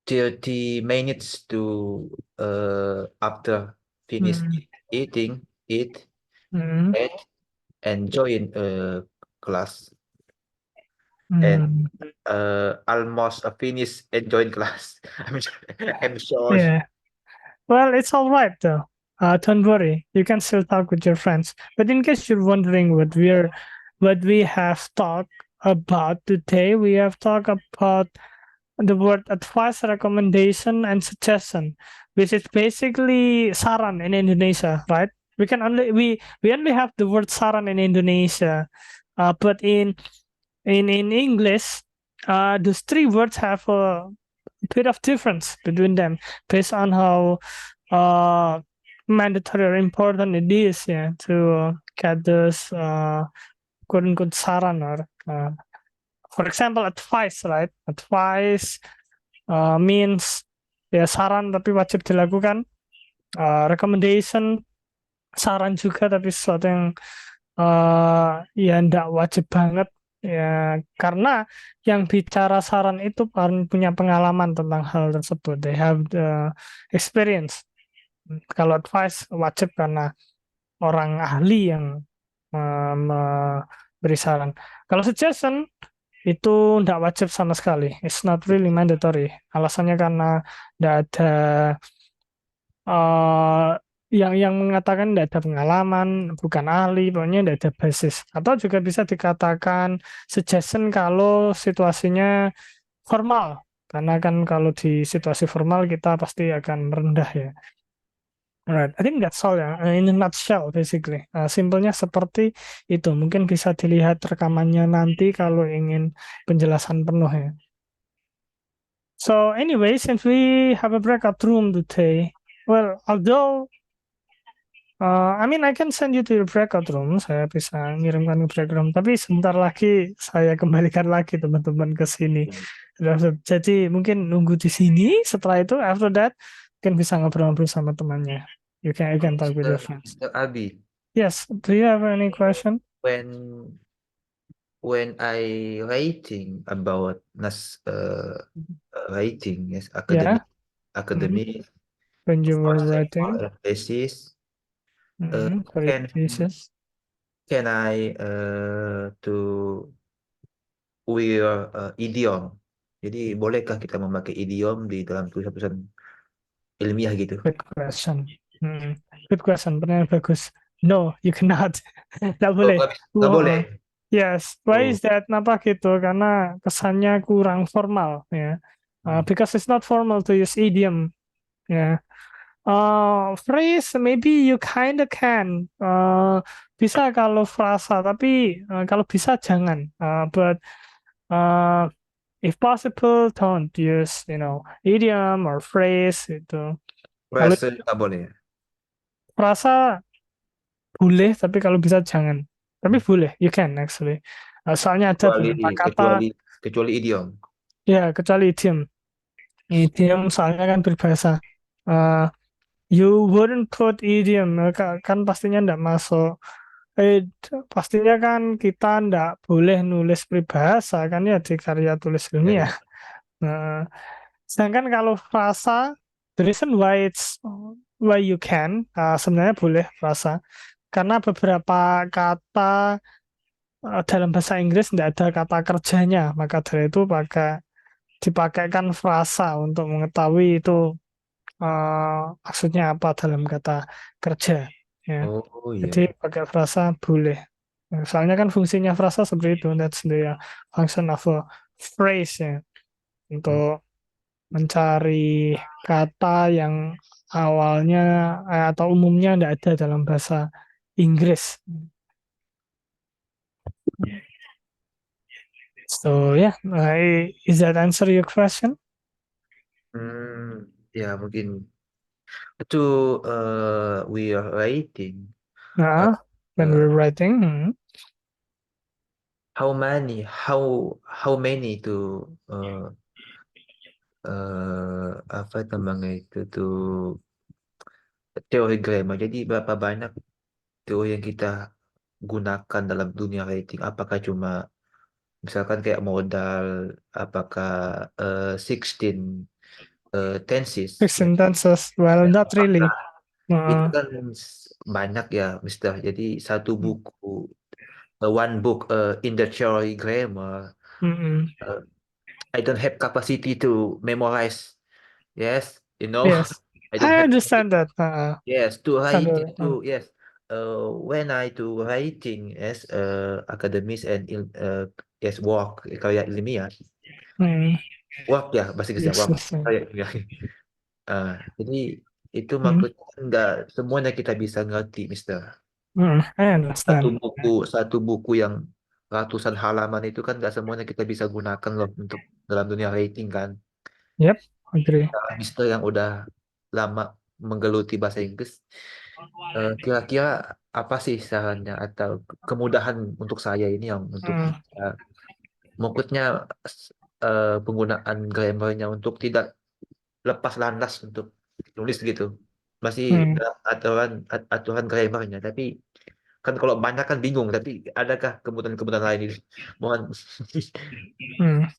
30 minutes to after finish eat, Mhm. and join class Mm. almost finish and join class. I'm sorry. Yeah. Well, it's all right though. Don't worry. You can still talk with your friends. But in case you're wondering what we have talked about today, we have talked about the word advice, recommendation, and suggestion, which is basically saran in Indonesia, right? We only have the word saran in Indonesia, but in English, those three words have a bit of difference between them based on how mandatory or important it is, yeah, to get this quote unquote saran or for example advice, right? Advice means ya saran tapi wajib dilakukan. Recommendation saran juga tapi sesuatu yang ya ndak wajib banget ya, karena yang bicara saran itu punya pengalaman tentang hal tersebut, they have the experience. Kalau advice wajib karena orang ahli yang memberi saran. Kalau suggestion itu ndak wajib sama sekali, it's not really mandatory. Alasannya karena ndak ada eh yang mengatakan tidak ada pengalaman, bukan ahli, pokoknya tidak ada basis. Atau juga bisa dikatakan suggestion kalau situasinya formal, karena kan kalau di situasi formal kita pasti akan merendah ya. Alright, I think that's all ya. In a nutshell, basically. Simpelnya seperti itu. Mungkin bisa dilihat rekamannya nanti kalau ingin penjelasan penuh ya. So anyway, since we have a breakout room today, well, although I mean, I can send you to your breakout room. Saya bisa ngirimkan ke breakout room. Tapi sebentar lagi saya kembalikan lagi teman-teman ke sini. Jadi mungkin nunggu di sini. Setelah itu, after that, mungkin bisa ngobrol-ngobrol sama temannya. You can talk with your friends. Mr. Abi, Yes. Do you have any question? when I writing about writing, yes, Yeah. academic When you were writing thesis, for your thesis. can I to wear idiom? Jadi bolehkah kita memakai idiom di dalam tulisan-tulisan ilmiah gitu? Good question. Good question. Pertanyaan bagus. No, you cannot. Nggak boleh. Nggak boleh. Yes. Why is that? Kenapa gitu? Karena kesannya kurang formal ya. Because it's not formal to use idiom. Ya. Phrase maybe you kinda can. Bisa kalau frasa, tapi kalau bisa jangan. But if possible, don't use idiom or phrase itu. Kalau Frase nggak boleh ya? frasa boleh, tapi kalau bisa jangan. Tapi boleh, you can actually. Soalnya ada beberapa kata, kecuali idiom. ya kecuali idiom. Idiom soalnya kan berbahasa. You wouldn't put idiom, kan pastinya ndak masuk. Pastinya kan kita ndak boleh nulis peribahasa kan ya di karya tulis ilmiah. Sedangkan kalau frasa, the reason why you can, sebenarnya boleh frasa. Karena beberapa kata dalam bahasa Inggris tidak ada kata kerjanya, maka dari itu dipakaikan frasa untuk mengetahui itu maksudnya apa dalam kata kerja. Ya. Oh iya. Jadi pakai frasa boleh. Soalnya kan fungsinya frasa seperti itu, that's the function of a phrase ya, untuk mencari kata yang awalnya atau umumnya tidak ada dalam bahasa Inggris. So yeah, is that answer your question? Ya mungkin itu we are writing. When we're writing. how many to apa namanya itu tuh teori grammar. Jadi berapa banyak teori yang kita gunakan dalam dunia rating? Apakah cuma misalkan kayak modal, apakah 16 tenses? 16 tenses. Well, not really. Itu kan banyak ya, Mister. Jadi satu buku, one book in the theory grammar. I don't have capacity to memorize. Yes, Yes, I don't I have understand that. yes to Understand writing that. to yes. When I do writing as academics and yes work karya ilmiah, work ya bahasa Inggrisnya Yes, work yes, yes. karya ilmiah. Jadi itu maksudnya nggak semuanya kita bisa ngerti, Mister. I understand. Satu buku yang ratusan halaman itu kan nggak semuanya kita bisa gunakan loh untuk dalam dunia rating kan. Yep, agree. Mister yang udah lama menggeluti bahasa Inggris, kira-kira apa sih sarannya atau kemudahan untuk saya ini yang untuk maksudnya penggunaan grammarnya untuk tidak lepas landas untuk tulis gitu, masih dalam aturan grammarnya, tapi kan kalau banyak kan bingung, tapi adakah kemudahan-kemudahan lain ini? Mohon.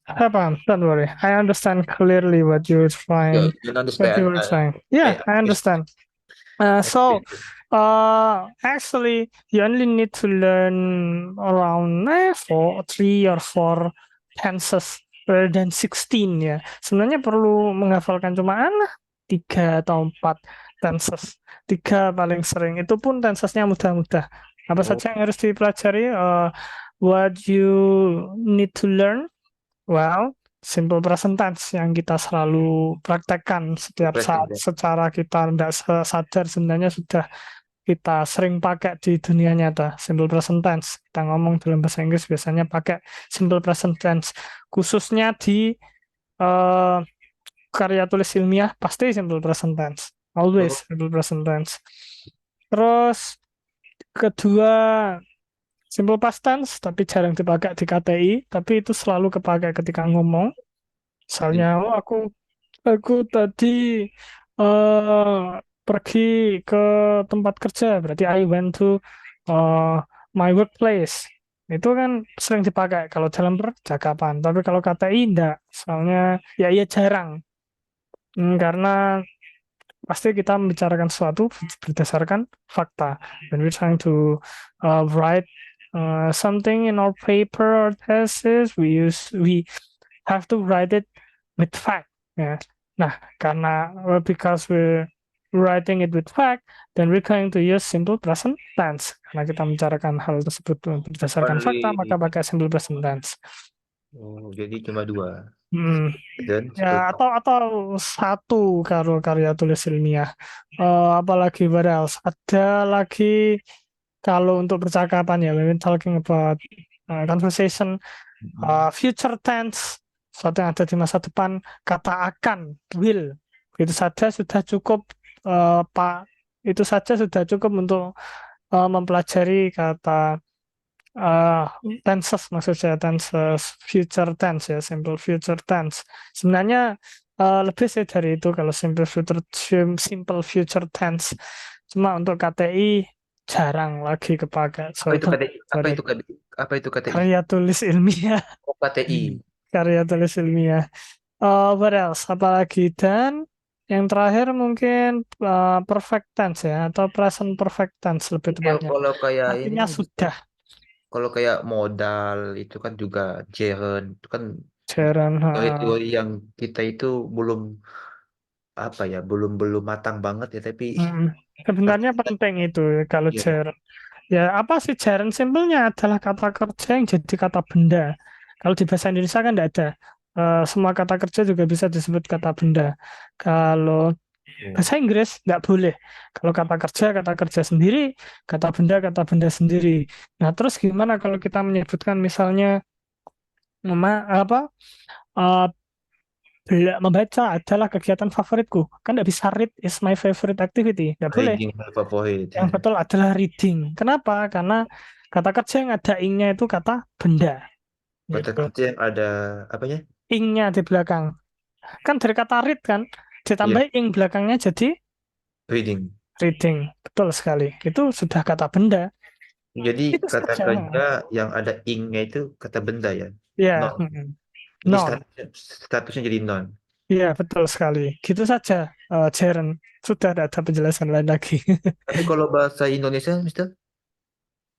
Happen, don't worry. I understand clearly what you were trying. You understand? What you were trying. Yeah, I understand. So, actually, you only need to learn around 3 or 4 tenses rather than 16 ya. Sebenarnya perlu menghafalkan cuma 3 atau 4 tenses. 3 paling sering. Itu pun tensesnya mudah-mudah. Apa saja yang harus dipelajari? What you need to learn? Well, simple present tense yang kita selalu praktekkan setiap saat secara kita tidak sadar sebenarnya sudah kita sering pakai di dunia nyata. Simple present tense. Kita ngomong dalam bahasa Inggris biasanya pakai simple present tense. Khususnya di karya tulis ilmiah pasti simple present tense. Always simple present tense. Terus kedua simple past tense tapi jarang dipakai di KTI, tapi itu selalu kepakai ketika ngomong. Misalnya, aku tadi pergi ke tempat kerja, berarti I went to my workplace. Itu kan sering dipakai kalau dalam percakapan, tapi kalau KTI enggak. Soalnya ya jarang. Karena pasti kita membicarakan sesuatu berdasarkan fakta. When we're trying to write something in our paper or thesis, we have to write it with fact. Ya. Nah, karena because we're writing it with fact, then we're going to use simple present tense. Karena kita membicarakan hal tersebut berdasarkan fakta, maka pakai simple present tense. Jadi cuma 2. Ya, atau 1 kalau karya tulis ilmiah. Apalagi what else? Ada lagi kalau untuk percakapan ya, when we're talking about conversation, future tense, sesuatu yang ada di masa depan, kata akan, will, itu saja sudah cukup, Pak. Itu saja sudah cukup untuk mempelajari kata tenses, maksud saya tenses future tense ya, simple future tense. Sebenarnya lebih sih dari itu kalau simple future tense. Cuma untuk KTI jarang lagi kepakai. Apa itu KTI? Karya tulis ilmiah. KTI. Karya tulis ilmiah. What else? Apalagi, dan yang terakhir mungkin perfect tense ya, atau present perfect tense lebih tepatnya. Kalau kayak artinya ini, sudah. Kalau kayak modal itu kan juga gerund, itu kan teori yang kita itu belum matang banget ya, tapi sebenarnya penting itu kalau gerund. Ya, apa sih gerund? Simpelnya adalah kata kerja yang jadi kata benda. Kalau di bahasa Indonesia kan tidak ada. Semua kata kerja juga bisa disebut kata benda. Kalau bahasa Inggris tidak boleh. Kalau kata kerja sendiri, kata benda sendiri. Nah, terus gimana kalau kita menyebutkan misalnya membaca adalah kegiatan favoritku. Kan tidak bisa read is my favorite activity. Tidak boleh. Reading favorit. Yang betul adalah reading. Kenapa? Karena Kata kerja yang ada ing-nya itu kata benda. Kata Gitu. kerja yang ada apanya? Ing-nya di belakang. Kan dari kata read kan, ditambah ing belakangnya jadi Reading. reading. Betul sekali. Itu sudah kata benda. Jadi Itu kata saja. kerja yang ada ing-nya itu kata benda ya. Ya, Non. Jadi non. statusnya jadi non. Iya, betul sekali. Gitu saja, Jaren. Sudah tidak ada penjelasan lain lagi. Tapi kalau bahasa Indonesia, Mister,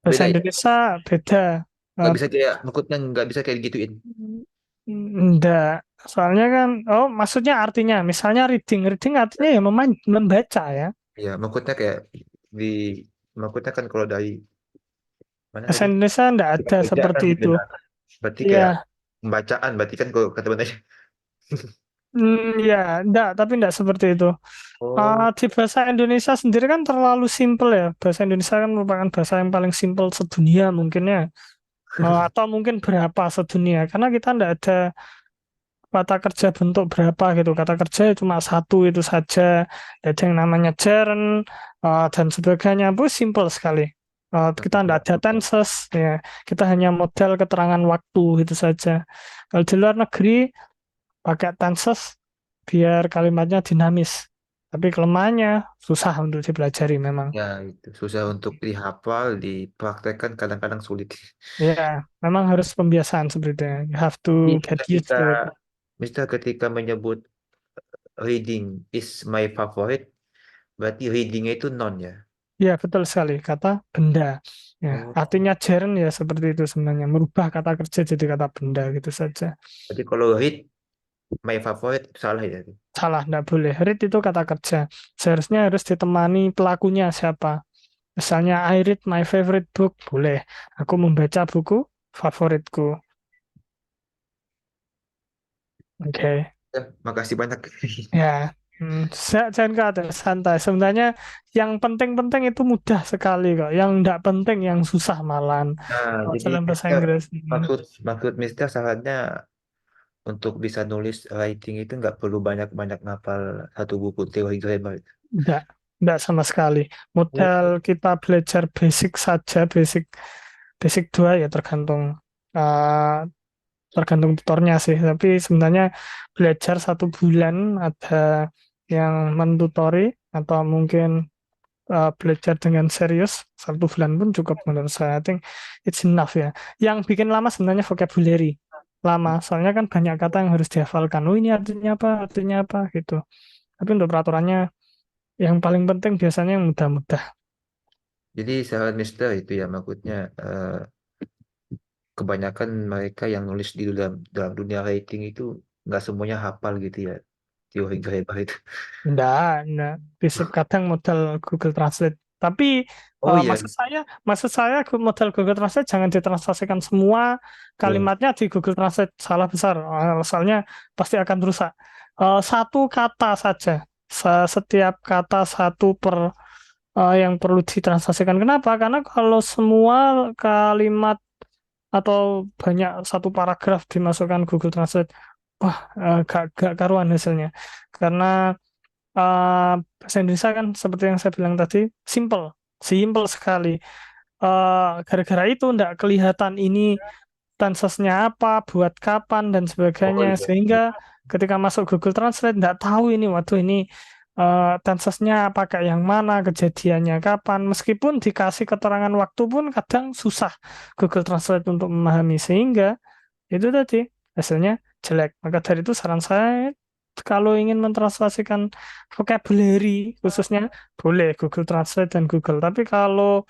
Bahasa beda ya. Indonesia beda. Nggak bisa kayak maksudnya nggak bisa kayak gituin. Enggak. Soalnya kan, maksudnya artinya, misalnya reading. Reading artinya ya membaca ya. Ya, maksudnya kayak di maksudnya kan kalau dari mana Bahasa tadi? Indonesia enggak ada Kerja kan seperti itu. beda. Berarti kayak Iya. pembacaan, berarti kan kalau kata bendanya. Ya, enggak, tapi enggak seperti itu. Oh, Di bahasa Indonesia sendiri kan terlalu simpel ya. Bahasa Indonesia kan merupakan bahasa yang paling simpel sedunia mungkin ya. Atau mungkin berapa sedunia. Karena kita enggak ada kata kerja bentuk berapa gitu. Kata kerja cuma satu itu saja. Ada yang namanya gerund dan sebagainya. Bu, simple sekali. Kita tidak ada tenses ya. Kita hanya model keterangan waktu itu saja. Kalau di luar negeri pakai tenses biar kalimatnya dinamis. Tapi kelemahannya susah untuk dipelajari memang. ya itu susah untuk dihafal, dipraktekkan kadang-kadang sulit. Ya, memang harus pembiasaan seperti itu. You have Jadi to get used ketika to it. Mister ketika menyebut reading is my favorite, berarti readingnya itu non ya. Ya, betul sekali. Kata benda. Ya, Oh, artinya gerund ya seperti itu sebenarnya. Merubah kata kerja jadi kata benda gitu saja. berarti kalau read my favorite itu salah ya. Salah, tidak boleh. Read itu kata kerja. Seharusnya harus ditemani pelakunya siapa. Misalnya, I read my favorite book. Boleh. Aku membaca buku favoritku. Oke. Ya, makasih banyak. Ya, jangan khawatir, santai. Sebenarnya yang penting-penting itu mudah sekali kok. Yang tidak penting, yang susah malahan. Nah, Kalau jadi dalam bahasa Mister, Inggris. maksud Mister sarannya untuk bisa nulis writing itu nggak perlu banyak-banyak ngapal satu buku teori grammar. Tidak sama sekali. Oh, Model kita belajar basic saja, basic 2 ya eh, tergantung tutornya sih. Tapi sebenarnya belajar 1 bulan ada yang mentutori atau mungkin belajar dengan serius 1 bulan pun cukup menurut saya. I think it's enough ya. Yang bikin lama sebenarnya vocabulary lama. Soalnya kan banyak kata yang harus dihafalkan. Oh ini artinya apa gitu. Tapi untuk peraturannya yang paling penting biasanya yang mudah-mudah. jadi saran Mister itu ya maksudnya kebanyakan mereka yang nulis di dalam dunia writing itu nggak semuanya hafal gitu ya teori grammar itu. Enggak. Bisa kadang model Google Translate. Tapi Oh iya, maksud saya model Google Translate jangan ditranslasikan semua iya. kalimatnya di Google Translate salah besar. Soalnya pasti akan rusak. Satu kata saja. Setiap kata satu per yang perlu ditranslasikan. Kenapa? Karena kalau semua kalimat atau banyak satu paragraf dimasukkan Google Translate, wah, gak karuan hasilnya. Karena bahasa Indonesia kan seperti yang saya bilang tadi, simple sekali. Gara-gara itu ndak kelihatan ini tensesnya apa, buat kapan dan Oh sebagainya, iya. sehingga ketika masuk Google Translate ndak tahu ini, waduh ini tensesnya pakai yang mana, kejadiannya kapan. Meskipun dikasih keterangan waktu pun kadang susah Google Translate untuk memahami, sehingga itu tadi hasilnya jelek. Maka dari itu saran saya kalau ingin mentranslasikan vocabulary khususnya boleh Google Translate dan Google. Tapi kalau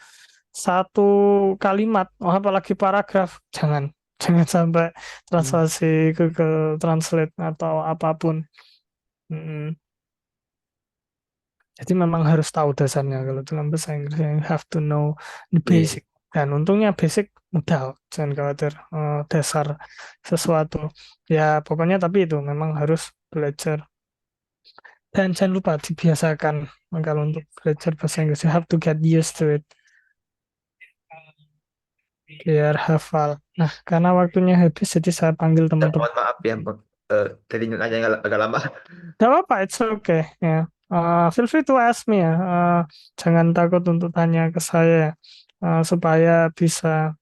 satu kalimat, apalagi paragraf, jangan jangan sampai translasi Google Translate atau apapun. Mm. Jadi memang harus tahu dasarnya kalau dalam bahasa Inggris. You have to know the Iya. basic. Dan untungnya basic mudah, kok. Jangan khawatir. Dasar sesuatu. Ya pokoknya tapi itu memang harus belajar. Dan jangan lupa dibiasakan kalau untuk belajar bahasa Inggris. You have to get used to it. Biar hafal. Nah, karena waktunya habis, jadi saya panggil Ya, teman-teman. mohon maaf ya, tadi nanya agak lama. Gak apa-apa, it's okay. Ya. Feel free to ask me ya. Jangan takut untuk tanya ke saya. supaya bisa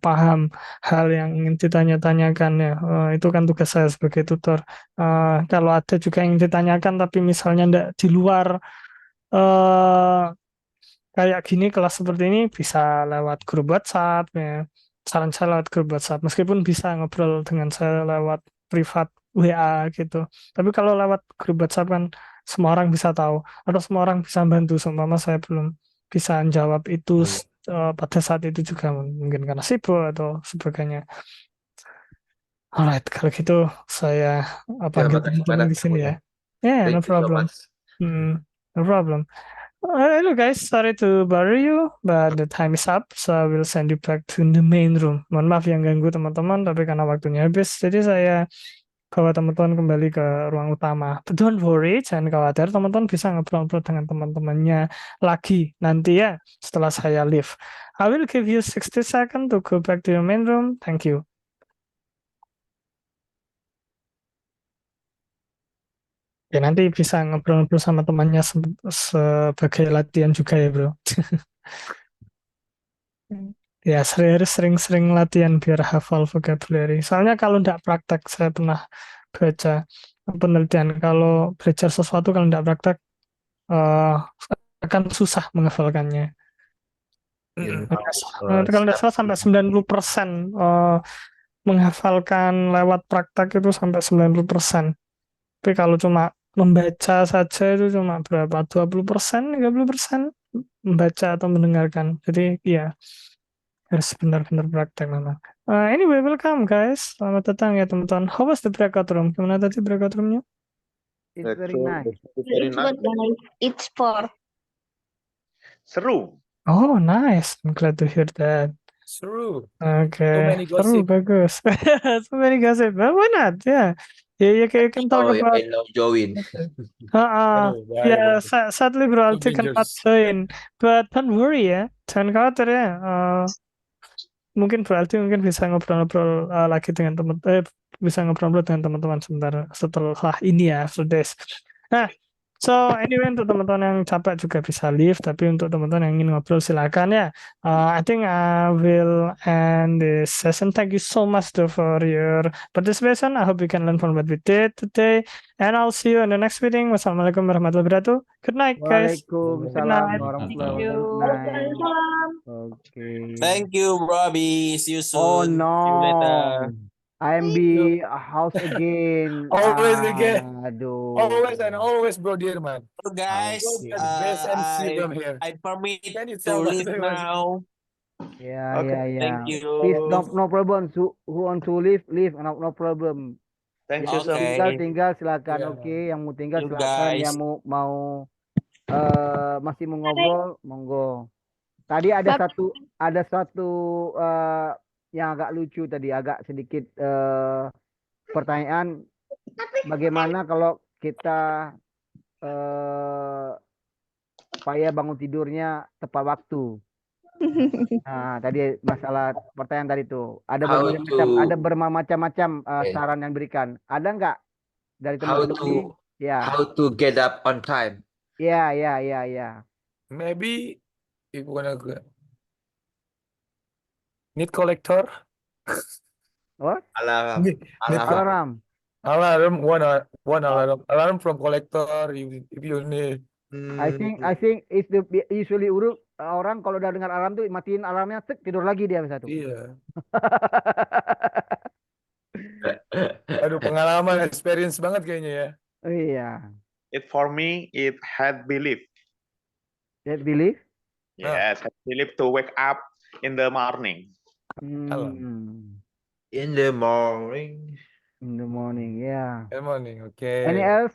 paham hal yang ingin ditanya-tanyakan ya. Itu kan tugas saya sebagai tutor. Kalau ada juga yang ditanyakan tapi misalnya ndak di luar eh kayak gini kelas seperti ini bisa lewat grup WhatsApp ya. Saran saya lewat grup WhatsApp meskipun bisa ngobrol dengan saya lewat privat WA gitu. Tapi kalau lewat grup WhatsApp kan semua orang bisa tahu atau semua orang bisa bantu. Seumpama saya belum bisa jawab itu pada saat itu juga mungkin karena sibuk atau sebagainya. Alright, kalau gitu saya panggil makasih teman-teman banyak di sini ya. infonya. Yeah, no Thank you so problem. much. No problem. Hello guys, sorry to bother you, but the time is up, so I will send you back to the main room. Mohon maaf yang ganggu teman-teman, tapi karena waktunya habis, jadi saya bawa teman-teman kembali ke ruang utama. But don't worry, jangan khawatir, teman-teman bisa ngobrol-ngobrol dengan teman-temannya lagi nanti ya, setelah saya leave. I will give you 60 seconds to go back to your main room. Thank you. Ya nanti bisa ngobrol-ngobrol sama temannya sebagai latihan juga ya bro. Ya harus sering-sering latihan biar hafal vocabulary. Soalnya kalau tidak praktek, saya pernah baca penelitian kalau belajar sesuatu kalau tidak praktek akan susah menghafalkannya. Kalau tidak salah sampai 90% menghafalkan lewat praktek itu sampai 90%. Tapi kalau cuma membaca saja itu cuma berapa? 20%, 30% membaca atau mendengarkan. Jadi ya harus benar-benar praktek memang. Anyway, welcome guys. Selamat datang ya teman-teman. How was the breakout room? Gimana tadi breakout roomnya? It's very nice. It's good, guys. It's 4. Seru. Oh, nice. I'm glad to hear that. Seru. Okay, So many seru, gossip. bagus. So many gossip. But why not? Yeah. You can talk Oh, about. I know join. Yeah, sadly bro, Alti cannot Avengers. join. But don't worry ya, jangan khawatir ya. Mungkin Bro Alti mungkin bisa ngobrol-ngobrol lagi dengan bisa ngobrol-ngobrol dengan teman-teman setelah ini ya, after this. Nah, so anyway untuk teman-teman yang capek juga bisa leave, tapi untuk teman-teman yang ingin ngobrol silakan ya. I think I will end this session. Thank you so much though for your participation. I hope you can learn from what we did today, and I'll see you in the next meeting. Wassalamualaikum warahmatullahi wabarakatuh. Good night, guys. Good Waalaikumsalam night. warahmatullahi wabarakatuh. Okay. Thank you, Robbie. See you soon. Oh See you no. later. I'm be house again. Always again. Aduh. Always and always, bro, dear man. So guys, Okay. Best MC from here. I permit Can you to tell us? leave now. Yeah, Okay. yeah. Thank you. Please, no problem. Who want to leave, no problem. Thank Yang you so Okay. much. tinggal silakan. Yeah. Oke, yang mau tinggal You silakan. guys. Yang mau masih mau ngobrol, monggo. Tadi ada satu yang agak lucu tadi, agak sedikit pertanyaan. Bagaimana kalau kita supaya bangun tidurnya tepat waktu? Nah, tadi masalah pertanyaan tadi tuh. Ada How berbagai macam, to- ada bermacam-macam Okay. saran yang diberikan. Ada nggak dari How teman-teman ini? to Ya, how to get up on time? ya. Maybe if you wanna go. Need collector. What? Alarm. Need Alarm. alarm. One alarm. Alarm from collector. If you need. I think it's the usually orang kalau udah dengar alarm tuh matiin alarmnya, tidur lagi dia satu. Iya. Aduh, pengalaman experience banget kayaknya ya. Iya. For me, it had belief. That belief? Yes, had belief to wake up in the morning. In the morning. In the morning, yeah. In the morning, okay. Any else?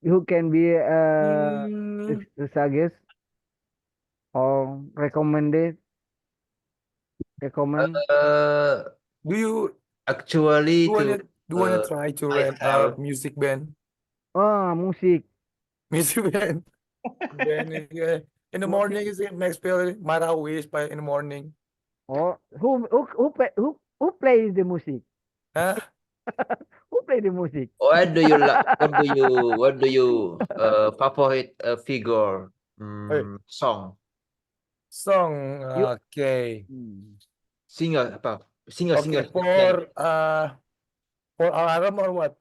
Who can be suggest or recommend? Do you Actually wanna try to I rent a have- music band? Musik. Music band. In the morning is it Max Pearl, Mara Wish by in the morning. Oh, who plays the music? Huh? Who play the music? What do you favorite figure song? Song. You- Okay. Singer apa? Singer Okay. singer. For alarm or what?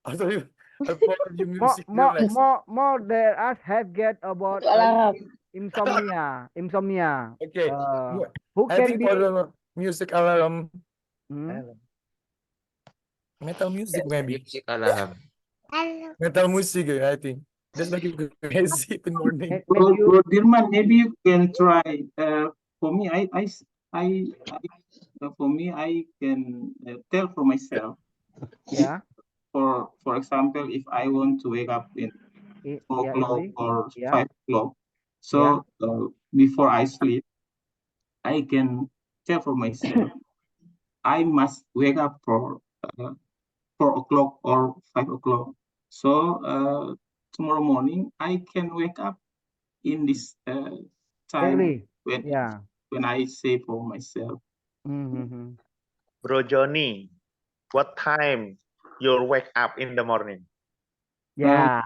Atau for your music lyrics? More than us have get about Alarm. insomnia. Okay. Who I can think be? for the music alarm, Hmm? metal music maybe. Music alarm. Metal music, I think. Just make it crazy in the morning. Bro Dirman, maybe you can try. For me, for me, I can tell for myself. Yeah. For example, if I want to wake up in 4 o'clock or 5 o'clock, so before I sleep, I can tell for myself, I must wake up for 4 o'clock or 5 o'clock. So tomorrow morning, I can wake up in this time Early. when I say for myself. Bro Johnny, what time you'll wake up in the morning? Yeah.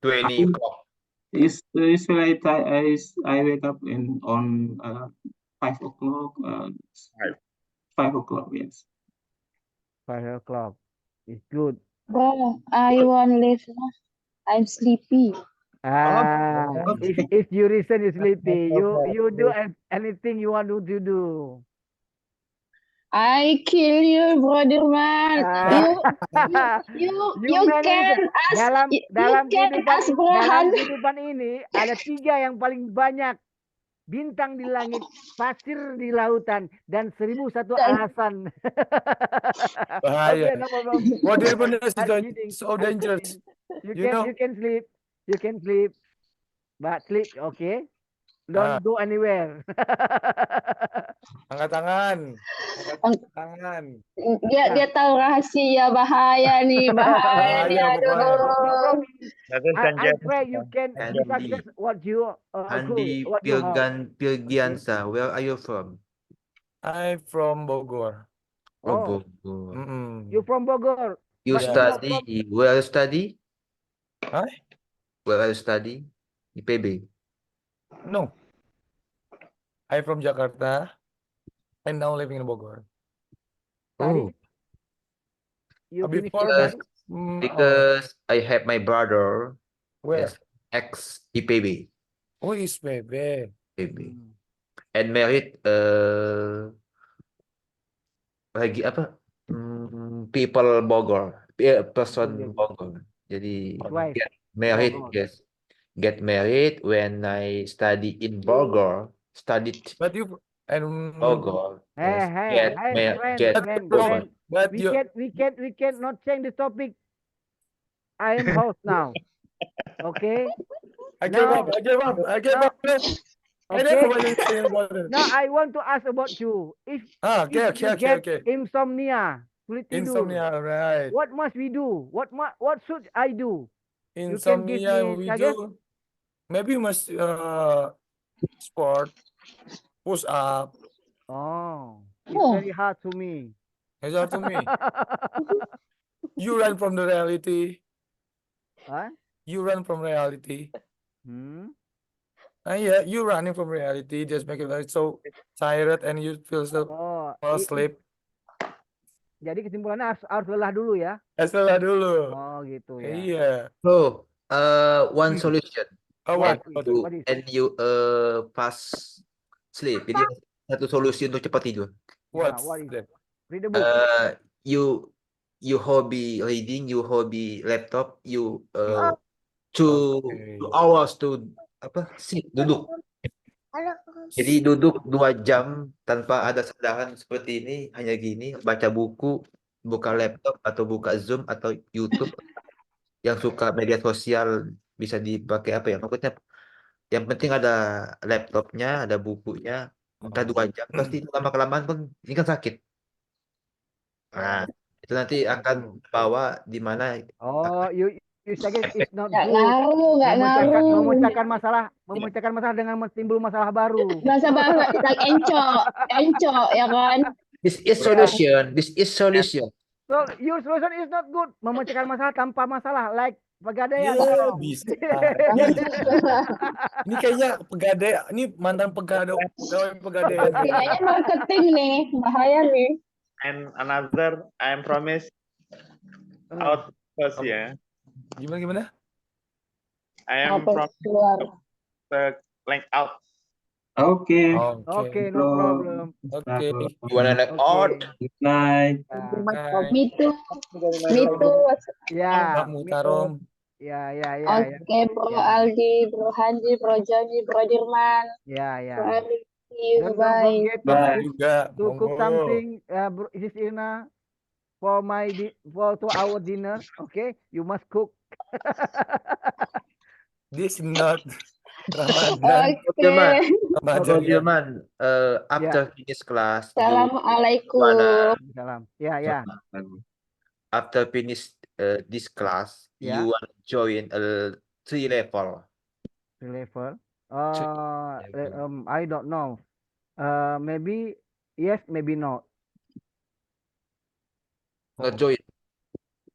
20 o'clock. Usually I wake up on 5 o'clock. 5 o'clock, yes. 5 o'clock. It's good. Bro, I want live. I'm sleepy. If you listen, you sleepy. You do anything you want to do. I kill you, brother man. You can ask. Dalam You can ask Burhan. kehidupan ini ada 3 yang paling banyak: bintang di langit, pasir di lautan, dan 1001 alasan. Bahaya. Okay, no problem. Brother man is I'm kidding. so dangerous. You can sleep. You can sleep. But sleep, okay? Don't go anywhere. Angkat tangan. Angkat tangan. Dia tahu rahasia bahaya nih, bahaya dia. Aduh. I pray you can success what you Andi what you have. Pirgiansa, where are you from? I'm from Bogor. Bogor. You from Bogor. You but study, where you study? Huh? Where you study? IPB. No. I'm from Jakarta and now living in Bogor. Oh. You Because I have my brother. Where? Yes, ex IPB. Oh, is IPB. And married lagi apa? People Bogor, person Bogor. Jadi married, yes. Get married when I study in Bogor. Studied. But you and Bogor. Hey, friend. We can not change the topic. I am host now. Okay. I gave up. Okay. Now I want to ask about you. If Okay. insomnia, sulit tidur. Insomnia, right? What must we do? What should I do? Insomnia we do. Maybe you must sport, push up. Oh, it's very hard to me. It's hard to me. You run from the reality. Huh? You run from reality. Yeah, you running from reality. Just make it like so tired and you feel so fall asleep. Jadi kesimpulannya harus lelah dulu ya? Lelah dulu. Oh gitu ya. Iya. So, one solution. What? And you fast sleep. Jadi satu solusi untuk cepat tidur. What is that? Read the book. You hobby reading, you hobby laptop, you 2 hours to sit, duduk. Jadi duduk 2 jam tanpa ada sadaran seperti ini, hanya gini, baca buku, buka laptop atau buka Zoom atau YouTube. Yang suka media sosial bisa dipakai apa ya? Maksudnya yang penting ada laptopnya, ada bukunya, entah 2 jam, pasti lama-kelamaan pun ini kan sakit. Nah, itu nanti akan bawa di mana. You suggest it's not Nggak good. ngaruh. Memecahkan masalah dengan timbul masalah baru. Bahasa baru, like enco, ya kan? This is solution. So your solution is not good. Memecahkan masalah tanpa masalah, like Pegadaian Ya, kau. bisa. Ini kayaknya pegadaian, ini mantan pegawai pegadaian. Kayaknya marketing nih, bahaya nih. And another, I promise out first ya. Gimana? I am Apa promise keluar? the link out. Okay. Okay, no problem. Okay. You wanna like out? Good night. Me too. Me too. Ya, Mbak Mutarom. ya. Oke, Bro Aldi, Bro Hanji, Bro Joni, Bro Dirman. Ya. Bro Aldi, see you. Don't Bye. forget Bye juga. to cook Monggo. something, Isis Irna, to our dinner. Okay, you must cook. This not Ramadan. Oke. Bro Ramadan ya. Dilman, after finish class, Assalamualaikum. Salam. Ya. after finish this class, Yeah. you want to join a 3 level. Level. I don't know. Maybe yes, maybe no. Join.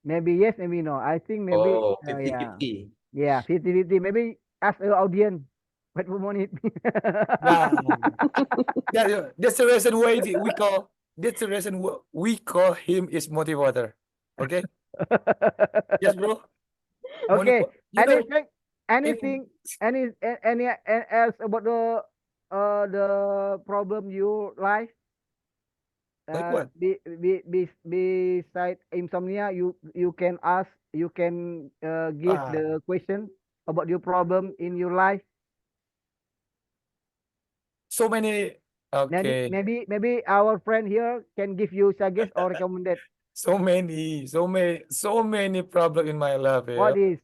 Maybe yes, maybe no. I think maybe. Oh, Yeah. 50-50. Yeah, 50-50. Maybe ask the audience. Wait for money. Yeah, that's the reason why we call. That's the reason we call him is motivator. Okay. Yes, bro. Okay. You know, Anything any else about the problem you life? Like what? Beside insomnia, you can ask, you can give the question about your problem in your life. So many. Okay. Maybe our friend here can give you suggest or recommended. So many problem in my life. What is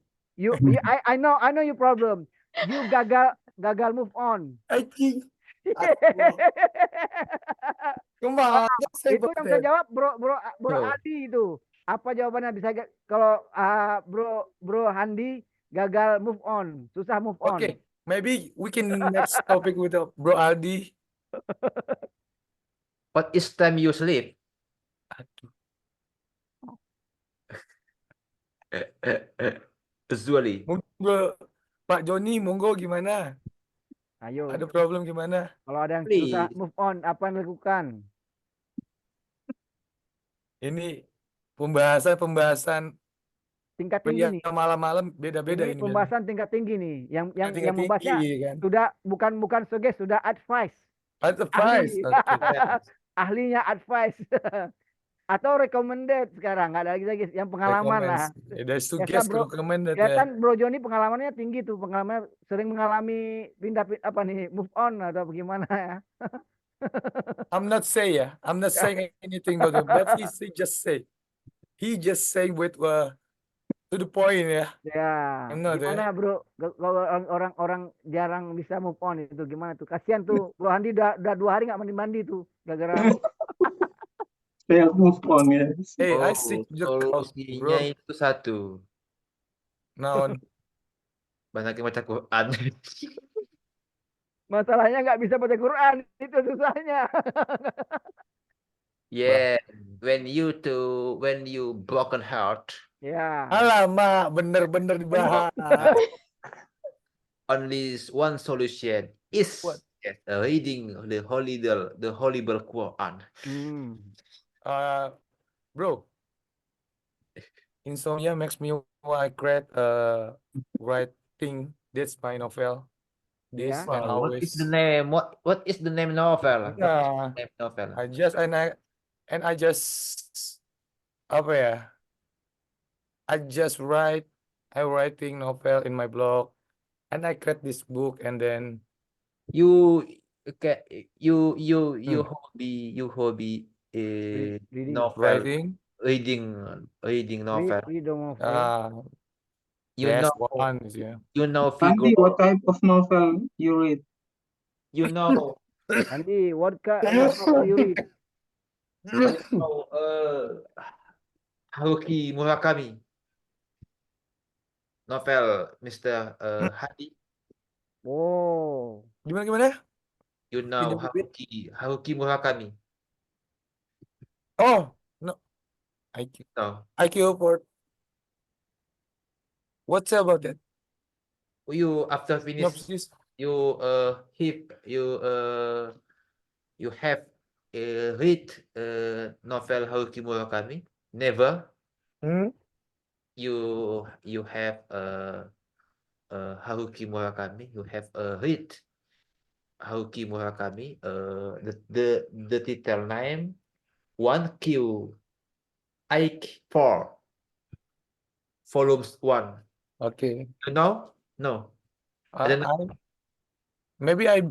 I know your problem. You gagal move on. Kemana? Itu yang bisa jawab bro Adi itu. Apa jawabannya bisa kalau bro Handi gagal move on, susah move on. Okay, maybe we can next topic with bro Aldi. What is time you sleep? Usually. Monggo, Pak Joni, monggo gimana? Ayo. Ada problem gimana? Kalau ada yang susah move on, apa yang dilakukan? Ini pembahasan tingkat tinggi nih. Malam-malam beda-beda ini. Pembahasan tingkat tinggi nih. Yang membahasnya kan? sudah bukan suggest, sudah advice. Advice. Ahlinya advice. Atau recommended sekarang, nggak ada lagi yang pengalaman lah. Suggest recommended. Kelihatan Bro Joni pengalamannya tinggi tuh, pengalaman sering mengalami move on atau bagaimana ya. I'm not saying anything about it, but he just say with to the point ya. Ya. Gimana bro? Kalau orang jarang bisa move on itu gimana tuh? Kasihan tuh Bro Handi udah 2 hari nggak mandi tuh gara-gara. Saya move on ya. Hey, I see Solusinya itu satu. Non. Banyak yang baca Quran. Masalahnya nggak bisa baca Quran, itu susahnya. Yeah, when you broken heart. Ya. Alamak, bener-bener dibahas. Only one solution is reading the holy Quran. Bro, insomnia makes me create writing. That's my novel. This and always. What is the name novel? Yeah. Name novel. I just apa ya? I writing novel in my blog, and I create this book, and then you hobby novel, reading novel. You know Andy, what type of novel you read? You know. Andy, what novel you read? Haruki Murakami. Novel Mr. Hadi. Oh. Gimana? You know Haruki Murakami. Oh, no. IQ report. What's about that? You after finish, Synopsis? you you have read novel Haruki Murakami? Never. Hmm? You have Haruki Murakami. You have read Haruki Murakami. The title name 1Q Ike 4 volumes 1. Okay. You know? No. I don't know. Maybe I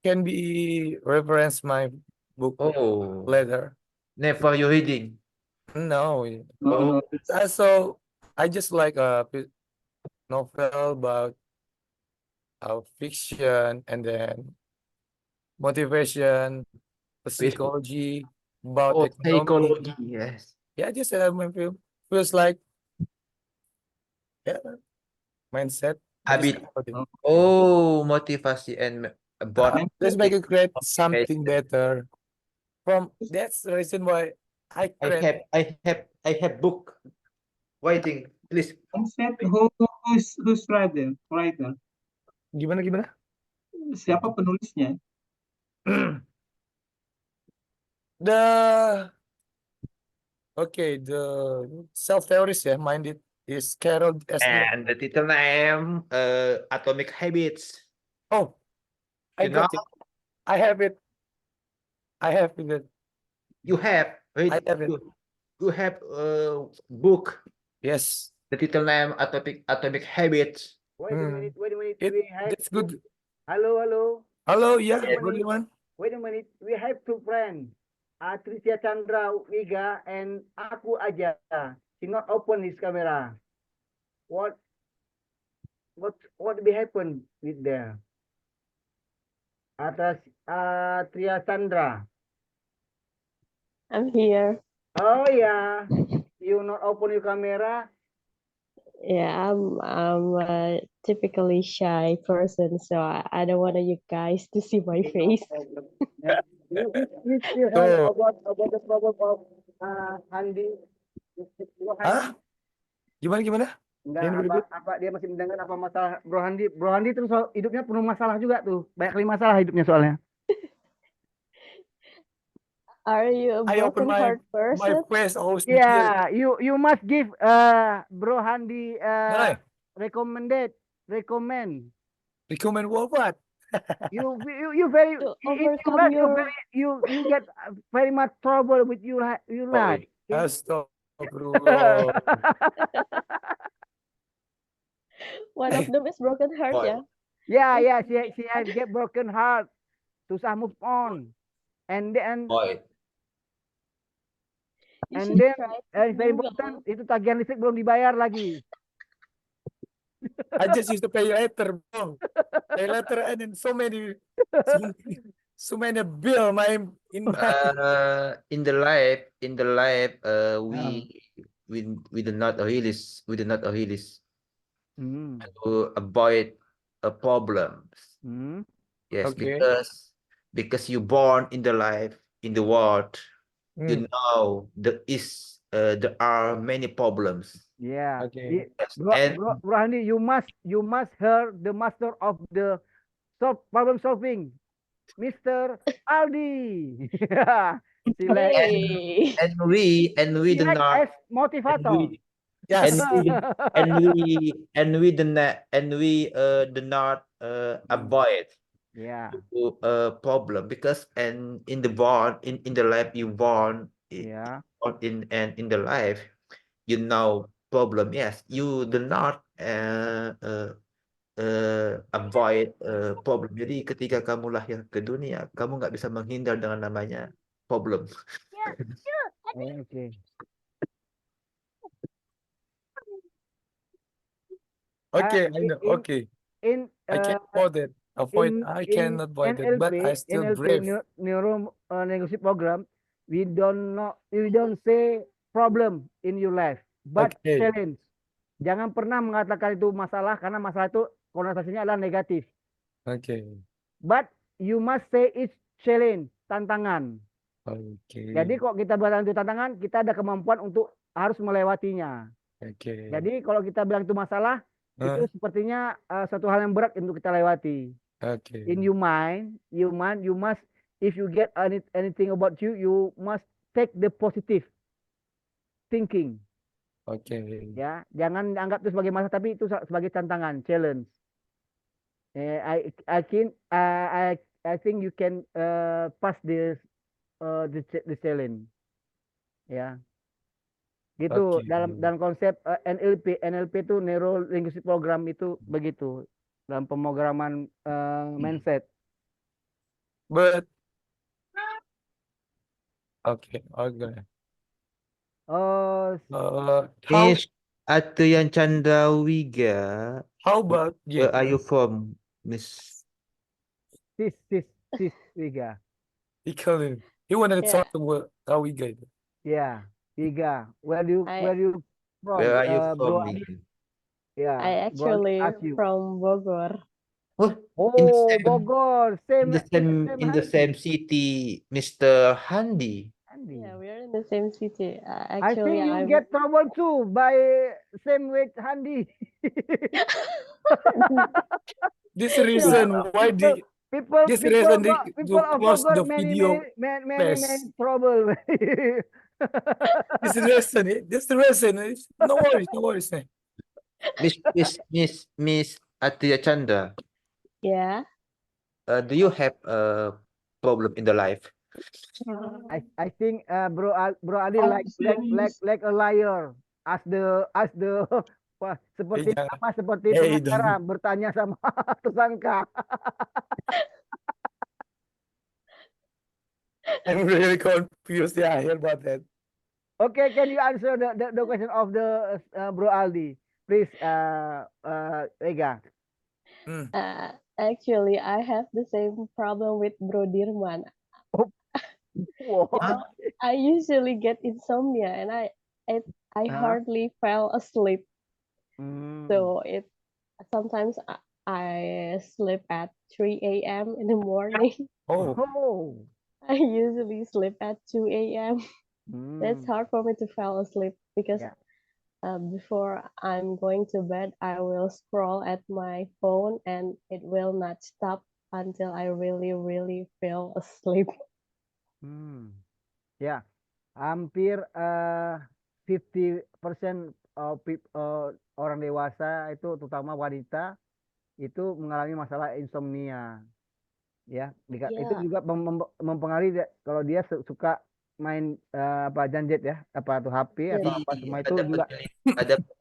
can be reference my book Oh, later. never you reading. No. Oh, So I just like a novel about fiction and then motivation, psychology, about oh, economy. psychology, yes. Yeah, just feels like mindset. Habit. Oh, motivasi and about Let's make it create something better. That's the reason why I create. I have book writing. Please. Mindset, who's writer? Gimana? Siapa penulisnya? The self theories minded is Carol S. And the title name Atomic Habits. Oh, I got it. I have it. You have I have it. You have book. Yes. The title name Atomic Habits. Wait a minute. That's good. Hello. Hello, yeah. Wait a Good minute. one. Wait a minute. We have two friends. Tricia Chandra Wiga and Aku Aja. He not open his camera. What will happen with there? Tria Chandra. I'm here. Oh yeah. You not open your camera? Yeah, I'm a typically shy person, so I don't want you guys to see my face. You still have about the problem of Handi. Hah? Gimana? Enggak, apa dia masih mendengar apa masalah Bro Handi? Bro Handi terus hidupnya penuh masalah juga tuh. Banyak kali masalah hidupnya soalnya. Are you a I open broken heart my person? face always. Yeah, you must give Bro Handi Right. recommend. Recommend what? You very To in overcome life, your you get very much trouble with your life. Astagfirullah. one of them is broken heart, Boy. yeah. She has get broken heart, susah move on, and then Boy. You and should then try very Google. important itu tagihan listrik belum dibayar lagi. I just used to pay later, bro. Pay later and then so many bill in In the life we do not release to avoid problems. Yes, Okay. because you born in the life in the world, you know there are many problems. Yeah. Okay. Bro Handi, you must hear the master of the problem solving, Mr. Aldi. Select Hey. And we do select not as motivator. Yes. and we do not avoid Yeah. problem because and in the born in the life you born Yeah. in the life you know problem. Yes, you do not avoid problem. Jadi ketika kamu lahir ke dunia kamu nggak bisa menghindar dengan namanya problem. Okay. Okay, I know. Okay. In I can avoid it. I cannot avoid it, but I still NLP brave. neuro linguistic program, we don't say problem in your life, but Okay. challenge. Jangan pernah mengatakan itu masalah karena masalah itu konotasinya adalah negatif. Okay. But you must say it's challenge, tantangan. Okay. Jadi kok kita bilang itu tantangan, kita ada kemampuan untuk harus melewatinya. Okay. Jadi kalau kita bilang itu masalah, itu sepertinya suatu hal yang berat untuk kita lewati. Okay. In your mind, you must, if you get anything about you, you must take the positive thinking. Okay. Ya, jangan anggap itu sebagai masalah, tapi itu sebagai tantangan, challenge. I think you can pass this the challenge. Ya, gitu. Okay. Dalam konsep NLP itu Neuro Linguistic Program itu begitu dalam pemrograman mindset. But okay. Oh, How Miss Atrian Chandrawiga, how about where are you from, Miss? sis Wiga. He wanted to Yeah. talk about how we get. Yeah, Wiga. Where you from? Where are you Bro from, Adi? Wiga? Yeah, I Bro Adi actually ask you. from Bogor. Oh, Oh, Bogor, in the same city, Mr. Handi. Andy. Yeah, we are in the same city. I Actually, think you I'm get trouble too by same with Handi. This reason why people this reason they people to of close Bogor the many video many trouble. This the reason. No worries. Miss Atia Chandra, yeah. do you have a problem in the life? I think Bro Ali like a liar as the wah, seperti pengacara bertanya sama tersangka. I'm really confused. Yeah, I hear about that. Okay, can you answer the question of the Bro Aldi, please, Ega? Actually, I have the same problem with Bro Dirman. I usually get insomnia, and I hardly fell asleep. So sometimes I sleep at 3 a.m. in the morning. Oh. I usually sleep at 2 a.m. That's hard for me to fall asleep because before I'm going to bed, I will scroll at my phone and it will not stop until I really feel asleep. Ya, hampir 50% orang dewasa itu, terutama wanita, itu mengalami masalah insomnia. Ya, itu juga mempengaruhi kalau dia suka main gadget ya, apa tuh HP atau apa semua itu juga.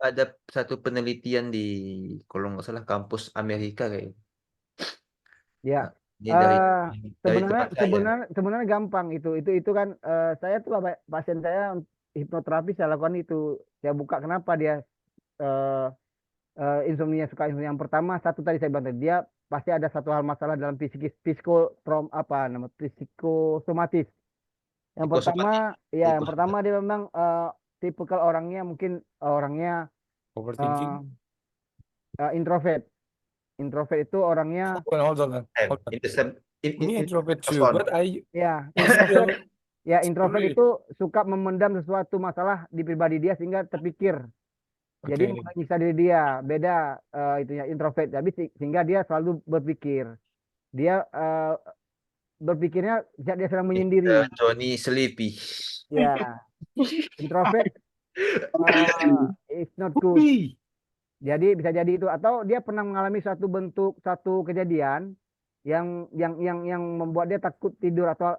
Ada satu penelitian di kalau nggak salah kampus Amerika kayak. Ya. Sebenarnya gampang itu kan saya tuh pasien saya hipnoterapi saya lakukan itu. Saya buka kenapa dia insomnia, suka insomnia. Yang pertama, satu tadi saya bilang tadi, dia pasti ada satu hal masalah dalam psikosomatis. Yang pertama dia memang tipikal orangnya mungkin overthinking. Introvert. Introvert itu orangnya Hold on. Me introvert too, but introvert itu suka memendam sesuatu masalah di pribadi dia sehingga terpikir. Jadi menyiksa diri dia, beda itunya introvert. Tapi sehingga dia selalu berpikir. Dia berpikirnya dia sedang menyendiri. Johnny Sleepy. Ya. Introvert it's not good. Jadi bisa jadi itu, atau dia pernah mengalami satu kejadian yang membuat dia takut tidur atau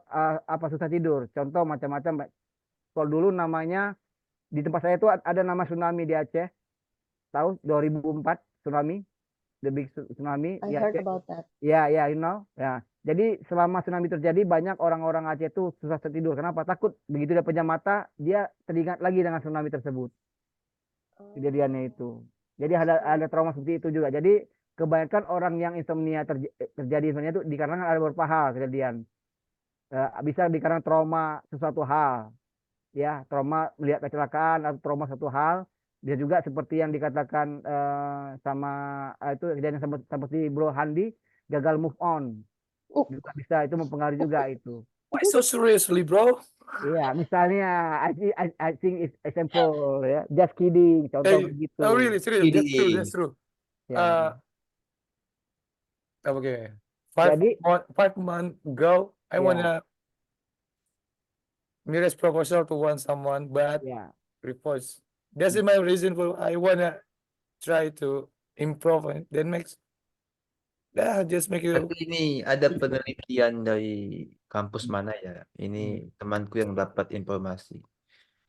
susah tidur. Contoh macam-macam. Kalau dulu namanya di tempat saya itu ada nama tsunami di Aceh. Tahu 2004 tsunami, the big tsunami. I heard about that. Ya, you know. Ya. Jadi selama tsunami terjadi banyak orang-orang Aceh itu susah tidur. Kenapa? Takut begitu dia pejam mata, dia teringat lagi dengan tsunami tersebut. Kejadiannya itu. Jadi ada trauma seperti itu juga. Jadi kebanyakan orang yang insomnia terjadi insomnia itu dikarenakan ada beberapa hal kejadian. Bisa dikarenakan trauma sesuatu hal. Ya, trauma melihat kecelakaan atau trauma satu hal. Dia juga seperti yang dikatakan sama itu kejadian seperti Bro Handi, gagal move on. Juga bisa itu mempengaruhi juga itu. Why so seriously, bro? Iya, misalnya I think it's example ya, just kidding, contoh begitu. Oh really, serious? That's true. Ya. Okay. 5 Jadi month ago, I ya, wanna mirrors proposal to want someone, but ya. refuse. That's my reason for I wanna try to improve and then just make you. Tapi ini ada penelitian dari kampus mana ya? Ini temanku yang dapat informasi.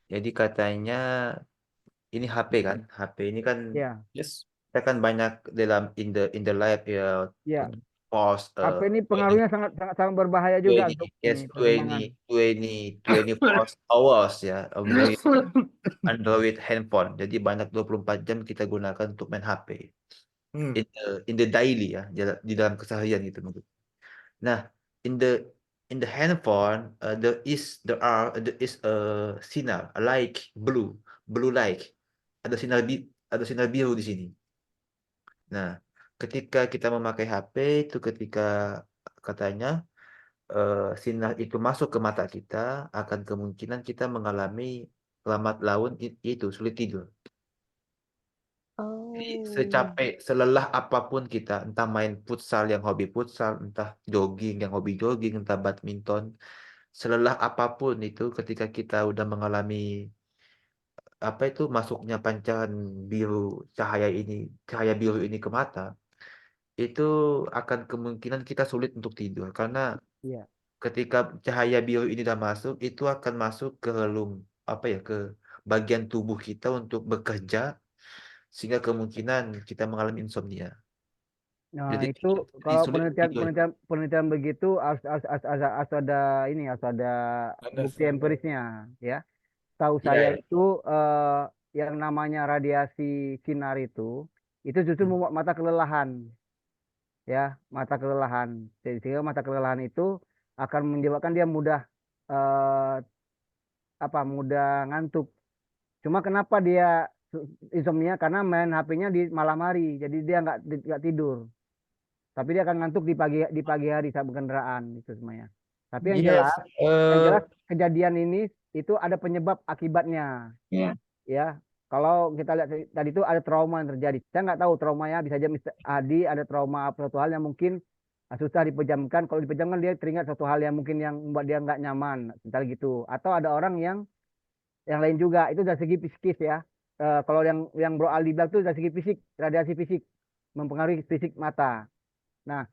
Jadi katanya ini HP kan? HP ini kan Ya. Yes. kita kan banyak dalam in the life ya Ya. post HP ini pengaruhnya sangat berbahaya juga untuk 20 perkembangan. 24 hours ya Android handphone. Jadi banyak 24 jam kita gunakan untuk main HP. In the daily ya, di dalam keseharian gitu mungkin. Nah, in the handphone there is a sinar like blue light. Ada sinar biru di sini. Nah, ketika kita memakai HP itu ketika katanya sinar itu masuk ke mata kita akan kemungkinan kita mengalami lambat laun itu sulit tidur. Jadi selelah apapun kita, entah main futsal yang hobi futsal, entah jogging yang hobi jogging, entah badminton, selelah apapun itu ketika kita udah mengalami apa itu masuknya pancaran cahaya biru ini ke mata, itu akan kemungkinan kita sulit untuk tidur karena ketika cahaya biru ini udah masuk, itu akan masuk ke ke bagian tubuh kita untuk bekerja sehingga kemungkinan kita mengalami insomnia. Nah, Jadi itu kalau sulit tidur. penelitian begitu harus ada bukti empirisnya ya. Tahu Iya, saya ya. itu yang namanya radiasi sinar itu justru membuat mata kelelahan ya, mata kelelahan. Sehingga mata kelelahan itu akan menyebabkan dia mudah eh, mudah ngantuk. Cuma kenapa dia insomnia karena main HP-nya di malam hari, jadi dia nggak tidur. Tapi dia akan ngantuk di pagi hari saat berkendaraan itu semuanya. Tapi yang Yes, jelas kejadian ini itu ada penyebab akibatnya. Ya, kalau kita lihat tadi itu ada trauma yang terjadi. Saya nggak tahu traumanya, bisa aja Mr. Adi ada trauma suatu hal yang mungkin susah dipejamkan. Kalau dipejamkan dia teringat suatu hal yang mungkin yang membuat dia nggak nyaman, misalnya gitu. Atau ada orang yang lain juga itu dari segi psikis ya. Kalau yang Bro Aldi bilang itu dari segi fisik, radiasi fisik mempengaruhi fisik mata. Nah,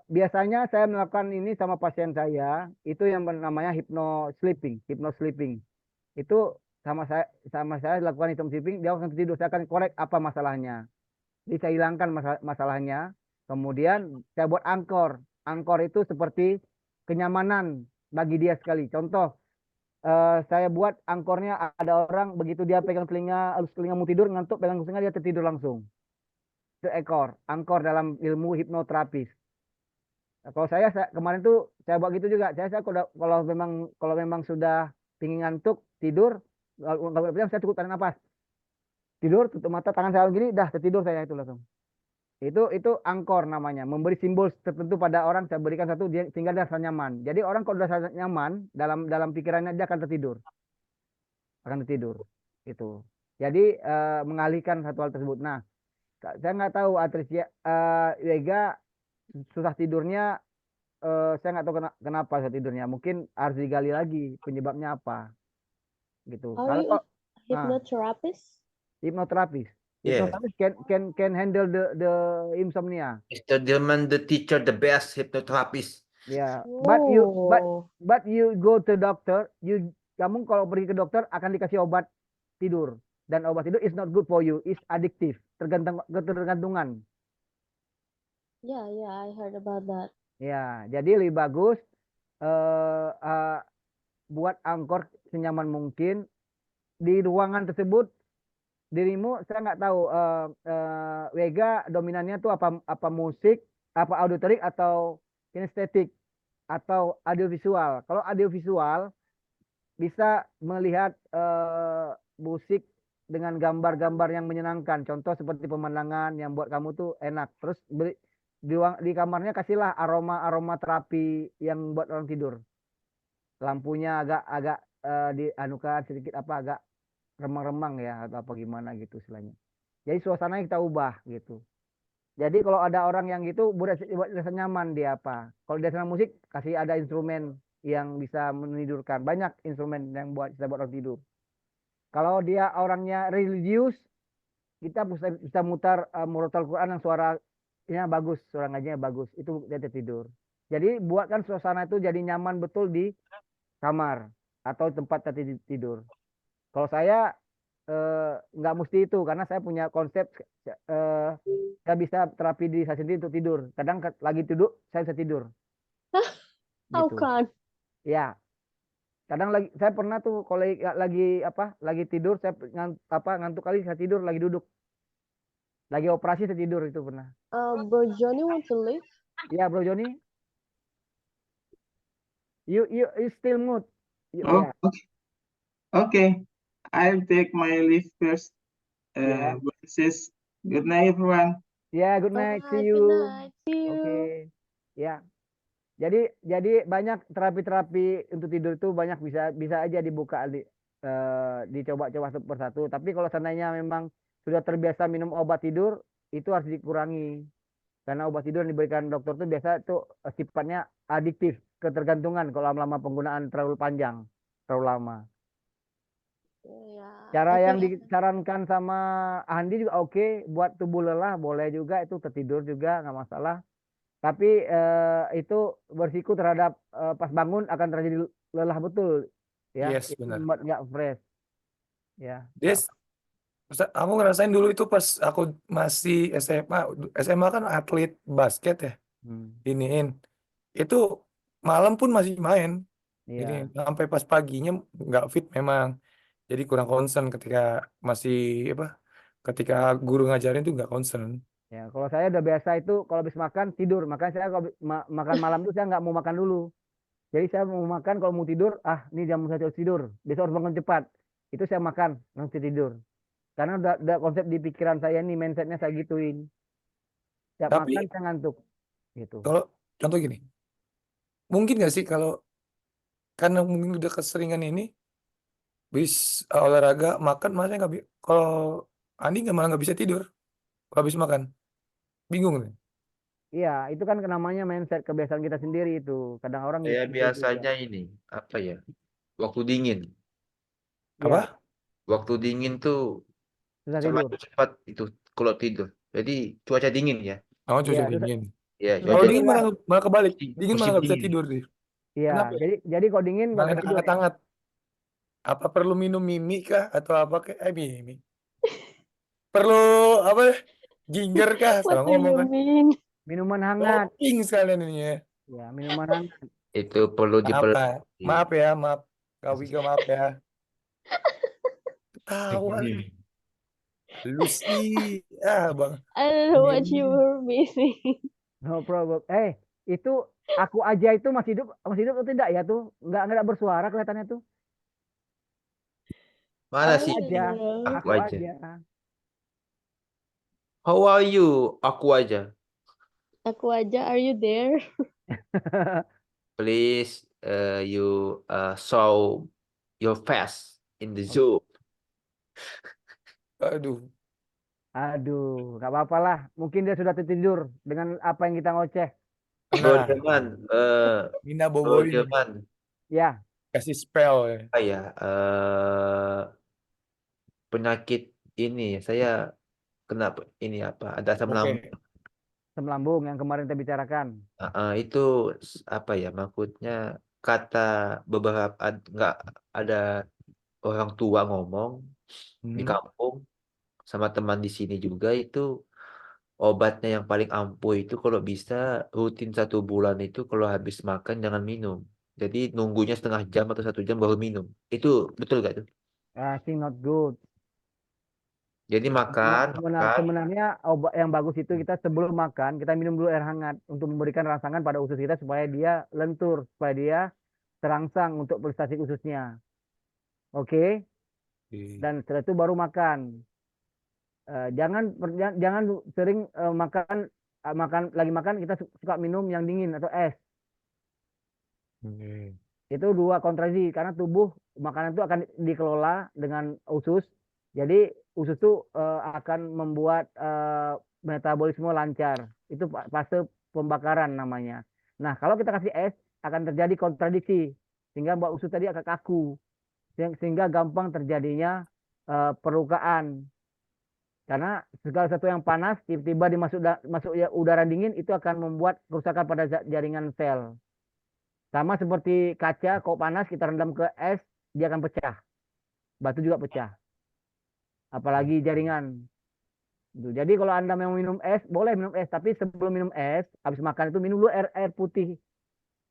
biasanya saya melakukan ini sama pasien saya, itu yang namanya hypno sleeping. Itu sama saya lakukan hypno sleeping, dia akan tidur, saya akan korek apa masalahnya. Jadi saya hilangkan masalahnya, kemudian saya buat angkor. Angkor itu seperti kenyamanan bagi dia sekali. Contoh, saya buat angkornya ada orang begitu dia pegang telinga, halus telinga mau tidur, ngantuk, pegang telinga dia tertidur langsung. Itu angkor dalam ilmu hipnoterapis. Nah, kalau saya kemarin tuh saya buat gitu juga. Saya kalau memang sudah pingin ngantuk tidur, kalau saya cukup tarik nafas. Tidur, tutup mata, tangan saya gini, dah tertidur saya itu langsung. Itu angkor namanya, memberi simbol tertentu pada orang, saya berikan satu sehingga dia rasa nyaman. Jadi orang kalau sudah nyaman dalam pikirannya dia akan tertidur. Itu. Jadi mengalihkan satu hal tersebut. Nah, saya nggak tahu Atricia Vega susah tidurnya, saya nggak tahu kenapa susah tidurnya. Mungkin harus digali lagi penyebabnya apa. Gitu. Are Kalau you hypnotherapist? Hipnoterapis. Yeah. Hipnoterapis can handle the insomnia. Mr. Dilman, the teacher, the best hypnotherapist. Ya, but you go to doctor, kamu kalau pergi ke dokter akan dikasih obat tidur, dan obat tidur is not good for you, is addictive, ketergantungan. Yeah, I heard about that. Ya, jadi lebih bagus buat angkor senyaman mungkin di ruangan tersebut. Dirimu saya nggak tahu Vega dominannya tuh apa musik, apa auditorik atau kinestetik atau audiovisual. Kalau audiovisual bisa melihat musik dengan gambar-gambar yang menyenangkan. Contoh seperti pemandangan yang buat kamu tuh enak. Terus di kamarnya kasihlah aroma terapi yang buat orang tidur. Lampunya agak dianukan sedikit agak remang-remang ya atau apa gimana gitu istilahnya. Jadi suasananya kita ubah gitu. Jadi kalau ada orang yang gitu, buat rasa nyaman dia apa? Kalau dia senang musik, kasih ada instrumen yang bisa menidurkan. Banyak instrumen yang bisa buat orang tidur. Kalau dia orangnya religius, kita bisa mutar murotal Quran yang suaranya bagus, suara ngajinya bagus. Itu dia tidur. Jadi buatkan suasana itu jadi nyaman betul di kamar atau tempat tidur. Kalau saya nggak mesti itu karena saya punya konsep saya bisa terapi diri saya sendiri untuk tidur. Kadang lagi duduk saya bisa tidur. How Gitu. come? Ya, kadang lagi saya pernah tuh kalau lagi tidur saya ngantuk kali saya tidur lagi duduk. Lagi operasi saya tidur itu pernah. Bro Johnny want to leave? Ya, Bro Johnny. You still mood. Oh, okay. I'll take my leave first. Yeah. Sis, good night, everyone. Ya, good night. See Good you. night. See you. Oke. Ya. Jadi banyak terapi-terapi untuk tidur itu banyak bisa aja dibuka dicoba-coba satu persatu. Tapi kalau seandainya memang sudah terbiasa minum obat tidur, itu harus dikurangi. Karena obat tidur yang diberikan dokter itu biasa itu sifatnya adiktif, ketergantungan kalau lama-lama penggunaan terlalu panjang, terlalu lama. Cara yang disarankan sama Andi juga oke, buat tubuh lelah boleh juga, itu tertidur juga nggak masalah. Tapi itu berisiko terhadap pas bangun akan terjadi lelah betul, ya. Yes, Itu benar. membuat nggak fresh, ya. Des, aku ngerasain dulu itu pas aku masih SMA. SMA kan atlet basket ya. Iniin. Itu malam pun masih main. Iya. Jadi sampai pas paginya nggak fit memang. Jadi kurang concern ketika masih ketika guru ngajarin tuh nggak concern. Ya, kalau saya udah biasa itu kalau habis makan tidur, makanya saya kalau makan malam itu saya nggak mau makan dulu. Jadi saya mau makan kalau mau tidur, ini jam 1 harus tidur, besok harus bangun cepat. Itu saya makan langsung tidur. Karena udah konsep di pikiran saya nih, mindsetnya saya gituin. Tiap Tapi makan saya ngantuk, gitu. kalau contoh gini, mungkin nggak sih kalau karena mungkin udah keseringan ini, olahraga makan masa nggak kalau Andi malah nggak bisa tidur kalau habis makan, bingung nih. Iya, itu kan namanya mindset kebiasaan kita sendiri itu. Kadang orang Saya gitu biasanya juga. ini apa ya? Waktu dingin. Iya, Waktu dingin tuh susah semakin tidur. cepat itu kalau tidur. Jadi cuaca dingin ya. Oh, Iya, cuaca dingin. Ya, susah Kalau cuaca dingin tidur lah. malah kebalik. Dingin malah musim nggak bisa dingin. tidur sih. Iya, Kenapa ya? jadi kalau dingin nggak Malah bisa enak tidur ya. hangat-hangat. Apa perlu minum mimi kah atau apa kayak mimi? Perlu apa? Ginger kah? What Salah do ngomong you kan. mean? Minuman hangat. Doping sekalian ini ya. Ya, minuman hangat. Itu perlu Apa? diperhati. Maaf ya, maaf. Kak Wika maaf ya. Ketawa. Lu sih, bang. I don't know what you were missing. No problem. Itu aku aja itu masih hidup atau tidak ya tuh? Nggak bersuara kelihatannya tuh. Mana Aku sih? aja. Aku Aku aja. aja. How are you? Aku aja. Aku aja, are you there? Please, you show your face in the Zoom. Aduh. Aduh, nggak apa-apa lah. Mungkin dia sudah tertidur dengan apa yang kita ngoceh. Bro Nah, Jerman, Mina Bro boboin. Jerman. Ya. Kasih spell ya. Penyakit ini saya kena ini apa? Ada asam lambung. Asam lambung yang kemarin kita bicarakan. Itu apa ya? Maksudnya kata beberapa nggak ada orang tua ngomong di kampung sama teman di sini juga itu obatnya yang paling ampuh itu kalau bisa rutin 1 bulan itu kalau habis makan jangan minum. Jadi nunggunya setengah jam atau 1 jam baru minum. Itu betul gak tuh? I think not good. Jadi makan. Sebenarnya obat yang bagus itu kita sebelum makan kita minum dulu air hangat untuk memberikan rangsangan pada usus kita supaya dia lentur, supaya dia terangsang untuk prestasi ususnya. Oke? Dan setelah itu baru makan. Jangan sering makan kita suka minum yang dingin atau es. Itu dua kontrasi karena tubuh makanan itu akan dikelola dengan usus. Jadi usus itu akan membuat metabolisme lancar. Itu fase pembakaran namanya. Nah, kalau kita kasih es akan terjadi kontradiksi sehingga Mbak Usu tadi agak kaku sehingga gampang terjadinya perlukaan. Karena segala sesuatu yang panas tiba-tiba masuk udara dingin itu akan membuat kerusakan pada jaringan sel. Sama seperti kaca, kalau panas kita rendam ke es, dia akan pecah. Batu juga pecah. Apalagi jaringan. Jadi kalau Anda mau minum es, boleh minum es. Tapi sebelum minum es, habis makan itu minum dulu air putih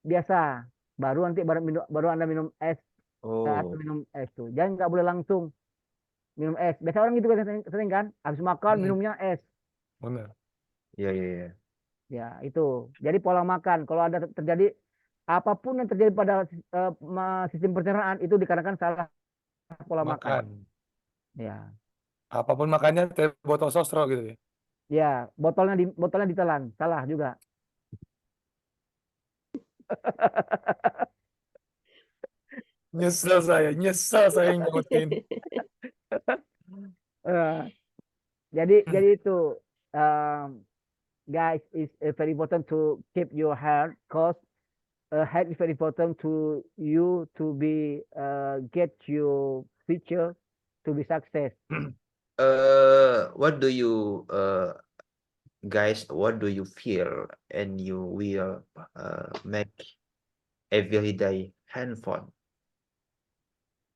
biasa. Baru Anda minum es. Atau minum es tuh. Jangan nggak boleh langsung minum es. Biasa orang gitu kan sering kan, habis makan minumnya es. Benar. Iya. Ya itu. Jadi pola makan. Kalau ada terjadi apapun yang terjadi pada sistem pencernaan itu dikarenakan salah pola makan. Ya. Apapun makannya teh botol sosro gitu ya. Ya, botolnya ditelan. Salah juga. Nyesel saya yang nyautin. Jadi itu guys, it's very important to keep your health cause health is very important to you to be get your future to be success. What do you guys, what do you feel and you will make everyday handphone?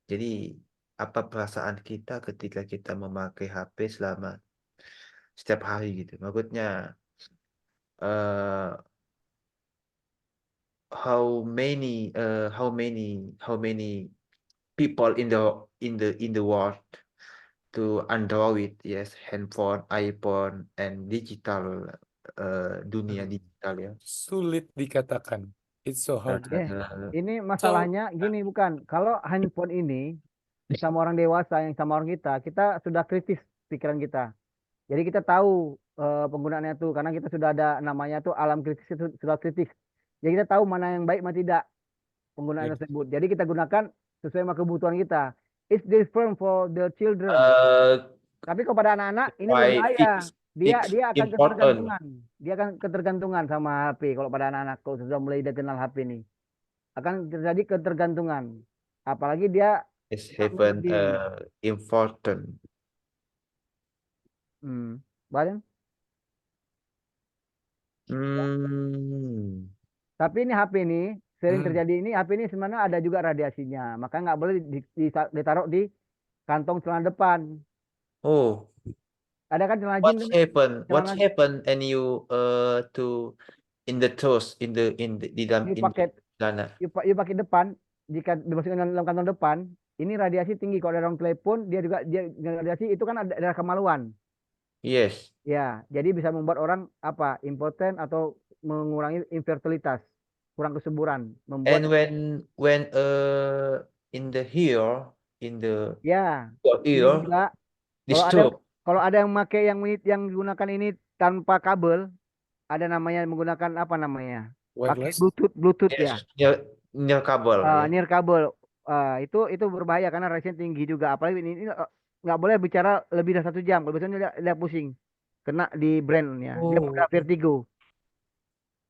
Jadi apa perasaan kita ketika kita memakai HP selama setiap hari gitu? Maksudnya how many people in the world to Android, yes, handphone, iPhone, and digital dunia digital ya. Sulit dikatakan. It's so hard. Ini masalahnya gini bukan. Kalau handphone ini sama orang dewasa yang sama orang kita sudah kritis pikiran kita. Jadi kita tahu penggunaannya tuh karena kita sudah ada namanya tuh alam kritis itu sudah kritis. Jadi kita tahu mana yang baik mana tidak penggunaan tersebut. Jadi kita gunakan sesuai sama kebutuhan kita. It's different for the children. Tapi kepada anak-anak ini berbahaya. Dia akan ketergantungan. Dia akan ketergantungan sama HP kalau pada anak-anak kalau sudah mulai dia kenal HP ini. Akan terjadi ketergantungan. Apalagi dia is even important. Badan. Tapi ini HP ini sering terjadi ini HP ini sebenarnya ada juga radiasinya. Maka nggak boleh ditaruh di kantong celana depan. Oh. Ada kan celana jeans. What happened and you to in the toes in the di dalam celana. You pakai depan dimasukkan dalam kantong depan. Ini radiasi tinggi kalau ada orang telepon dia radiasi itu kan ada kemaluan. Yes. Ya, jadi bisa membuat orang impoten atau mengurangi infertilitas, kurang kesuburan, And when in the ear juga kalau ada yang pakai yang gunakan ini tanpa kabel, ada namanya menggunakan apa namanya? Pakai Bluetooth yes, ya. Near kabel. Near kabel. Itu berbahaya karena radiasinya tinggi juga. Apalagi ini nggak boleh bicara lebih dari 1 jam. Kalau biasanya dia pusing, kena di brainnya. Dia udah vertigo.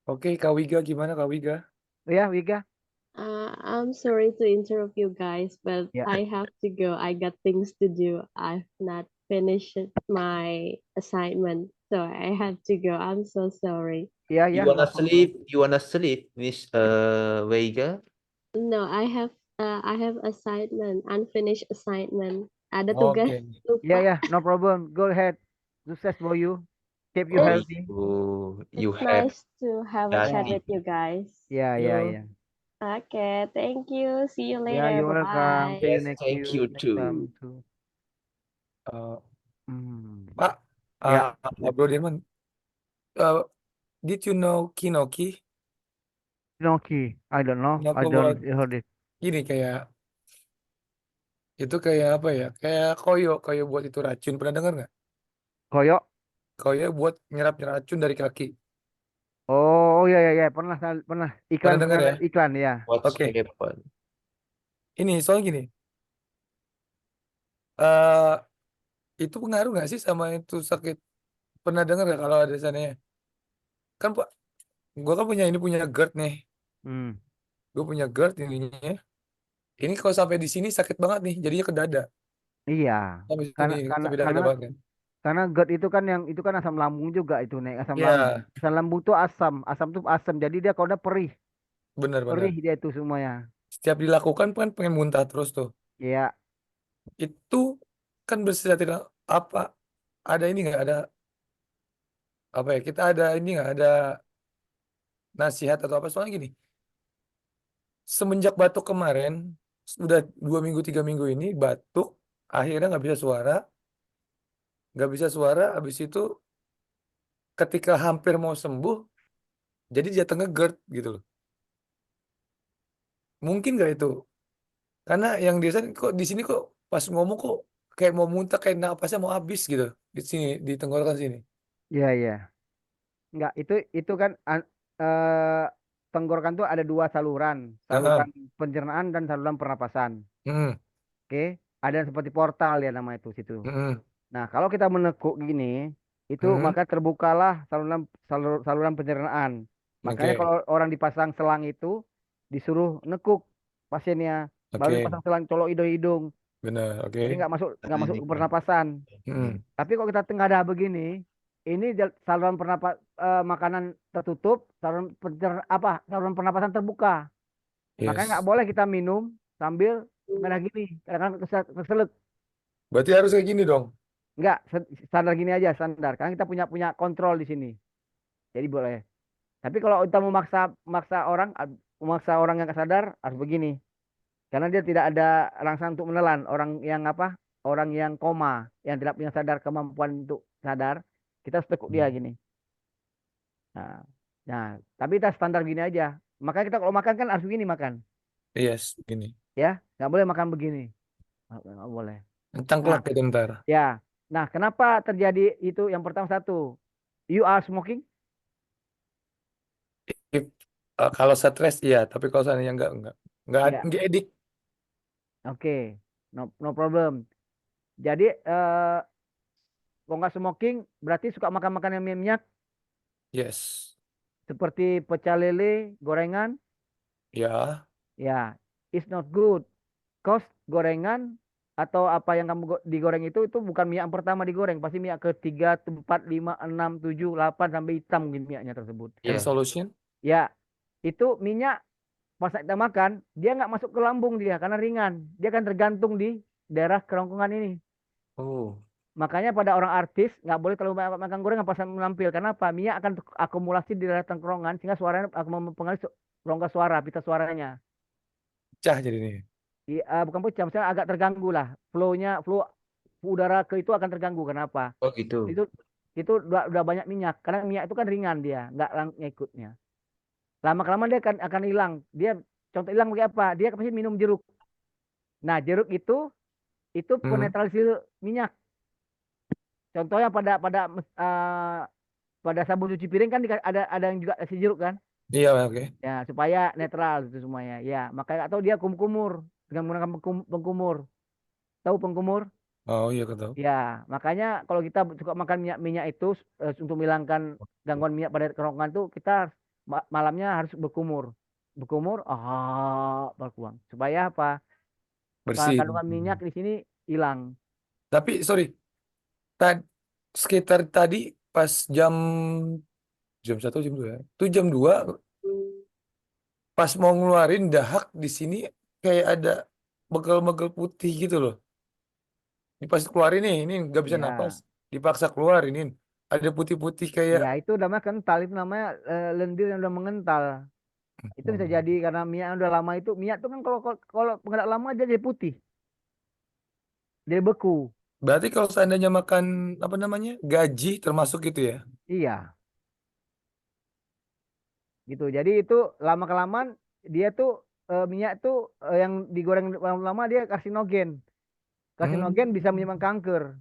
Oke, Kak Wiga gimana Kak Wiga? Ya, Wiga. I'm sorry to interrupt you guys, but I have to go. I got things to do. I've not finished my assignment, so I have to go. I'm so sorry. Yeah. You wanna sleep, Miss Vega? No, I have assignment, unfinished assignment. Ada tugas. Yeah, no problem. Go ahead. Success for you. Keep you healthy. It's nice to have a chat with you guys. Yeah. Okay, thank you. See you later. Yeah, you're welcome. See you next Thank you too. Pak, Bro Dirman, did you know Kinoki? Kinoki, I don't know. I don't heard it. Gini kayak itu kayak apa ya? Kayak koyo buat itu racun. Pernah dengar nggak? Koyo? Koyo buat nyerap racun dari kaki. Oh ya pernah iklan dengar ya? Iklan ya. Oke. Ini soalnya gini. Itu pengaruh nggak sih sama itu sakit pernah dengar nggak kalau ada sananya? Kan Pak, gue kan punya GERD nih. Hmm. Gue punya GERD ininya. Ini kalau sampai di sini sakit banget nih, jadinya ke dada. Iya, Sampai karena sini, karena sampai dada karena banget kan. karena GERD itu kan yang itu kan asam lambung juga itu naik asam lambung. Iya, Asam lambung tuh asam tuh asam. Jadi dia kalau udah perih, benar-benar. perih dia itu semuanya. Setiap dilakukan kan pengen muntah terus tuh. Iya, Itu kan bersih tidak apa ada ini nggak ada apa ya kita ada ini nggak ada nasihat atau apa soalnya gini semenjak batuk kemarin sudah 2 minggu 3 minggu ini batuk akhirnya nggak bisa suara habis itu ketika hampir mau sembuh jadi jatuh GERD gitu loh mungkin nggak itu karena yang di sana kok di sini kok pas ngomong kok kayak mau muntah kayak napasnya mau habis gitu di sini di tenggorokan sini. iya, iya. Enggak, itu kan tenggorokan tuh ada dua saluran, Heeh. saluran pencernaan dan saluran pernapasan. Hmm. Oke, ada yang seperti portal ya nama itu situ. Hmm. Nah, kalau kita menekuk gini, itu Hmm. maka terbukalah saluran pencernaan. Makanya Oke. kalau orang dipasang selang itu disuruh nekuk pasiennya, baru Oke. dipasang selang colok hidung-hidung. Benar, oke. Jadi nggak masuk Ini ke kan. pernapasan. Hmm. Tapi kalau kita tengadah begini, ini saluran makanan tertutup, saluran pernapasan terbuka. Makanya nggak Yes. boleh kita minum sambil tengadah gini. Kadang-kadang keselak. Berarti harus kayak gini dong. Nggak, standar gini aja standar. Karena kita punya punya kontrol di sini. Jadi boleh. Tapi kalau kita memaksa orang yang nggak sadar harus begini. Karena dia tidak ada rangsang untuk menelan. Orang yang apa? Orang yang koma, yang tidak punya sadar kemampuan untuk sadar, kita harus tekuk dia gini. Nah, nah, tapi kita standar gini aja. Makanya kita kalau makan kan harus begini makan, Yes, gini. ya. Nggak boleh makan begini. Nggak boleh. Nah, Cangklak itu ntar. ya. Nah, kenapa terjadi itu? Yang pertama satu, you are smoking. If- kalau stres iya, tapi kalau seandainya Ya, enggak edik. oke, no problem. Jadi kalau nggak smoking berarti suka makan makanan yang minyak Yes. seperti pecel lele, gorengan. Ya. Ya, it's not good. Cause gorengan atau apa yang kamu digoreng itu bukan minyak yang pertama digoreng, pasti minyak ketiga, empat, lima, enam, tujuh, delapan sampai hitam mungkin minyaknya tersebut. And Iya. solution? Ya, itu minyak pas kita makan dia nggak masuk ke lambung dia karena ringan, dia akan tergantung di daerah kerongkongan ini. Oh. Makanya pada orang artis nggak boleh terlalu banyak makan gorengan pas menampil. Karena apa? Minyak akan akumulasi di daerah kerongkongan sehingga suaranya akan mempengaruhi rongga suara, pita suaranya. Pecah jadi nih. Bukan pecah, misalnya agak terganggu lah. Flow udara ke itu akan terganggu. Kenapa? Oh gitu. Itu udah banyak minyak. Karena minyak itu kan ringan dia, nggak ngikutnya. Lama-kelamaan dia akan hilang. Dia contoh hilang pakai apa? Dia pasti minum jeruk. Nah, jeruk itu penetralisir minyak. Contohnya pada sabun cuci piring kan ada yang juga kasih jeruk kan? Iya, oke. Ya, supaya netral itu semuanya. Ya, makanya atau dia kumur dengan menggunakan pengkumur. Tahu pengkumur? Oh iya, aku tahu. Ya, makanya kalau kita suka makan minyak itu untuk menghilangkan gangguan minyak pada kerongkongan tuh kita malamnya harus berkumur. Berkumur, berkurang. Supaya apa? Bersih. Kandungan minyak di sini hilang. Tapi sorry, sekitar tadi pas jam 1 jam 2 ya. Itu jam 2 pas mau ngeluarin dahak di sini kayak ada begel-begel putih gitu loh. Ini pas keluarin nih, ini nggak bisa napas. Ya, Dipaksa keluarin ini. Ada putih-putih kayak ya itu namanya kental, itu namanya lendir yang udah mengental. Itu bisa jadi karena minyak yang udah lama itu, minyak itu kan kalau pengenal lama dia jadi putih, jadi beku. berarti kalau seandainya makan apa namanya gaji termasuk gitu ya. Iya, gitu. Jadi itu lama kelamaan dia tuh minyak tuh yang digoreng lama-lama dia karsinogen. Karsinogen bisa menyebabkan kanker.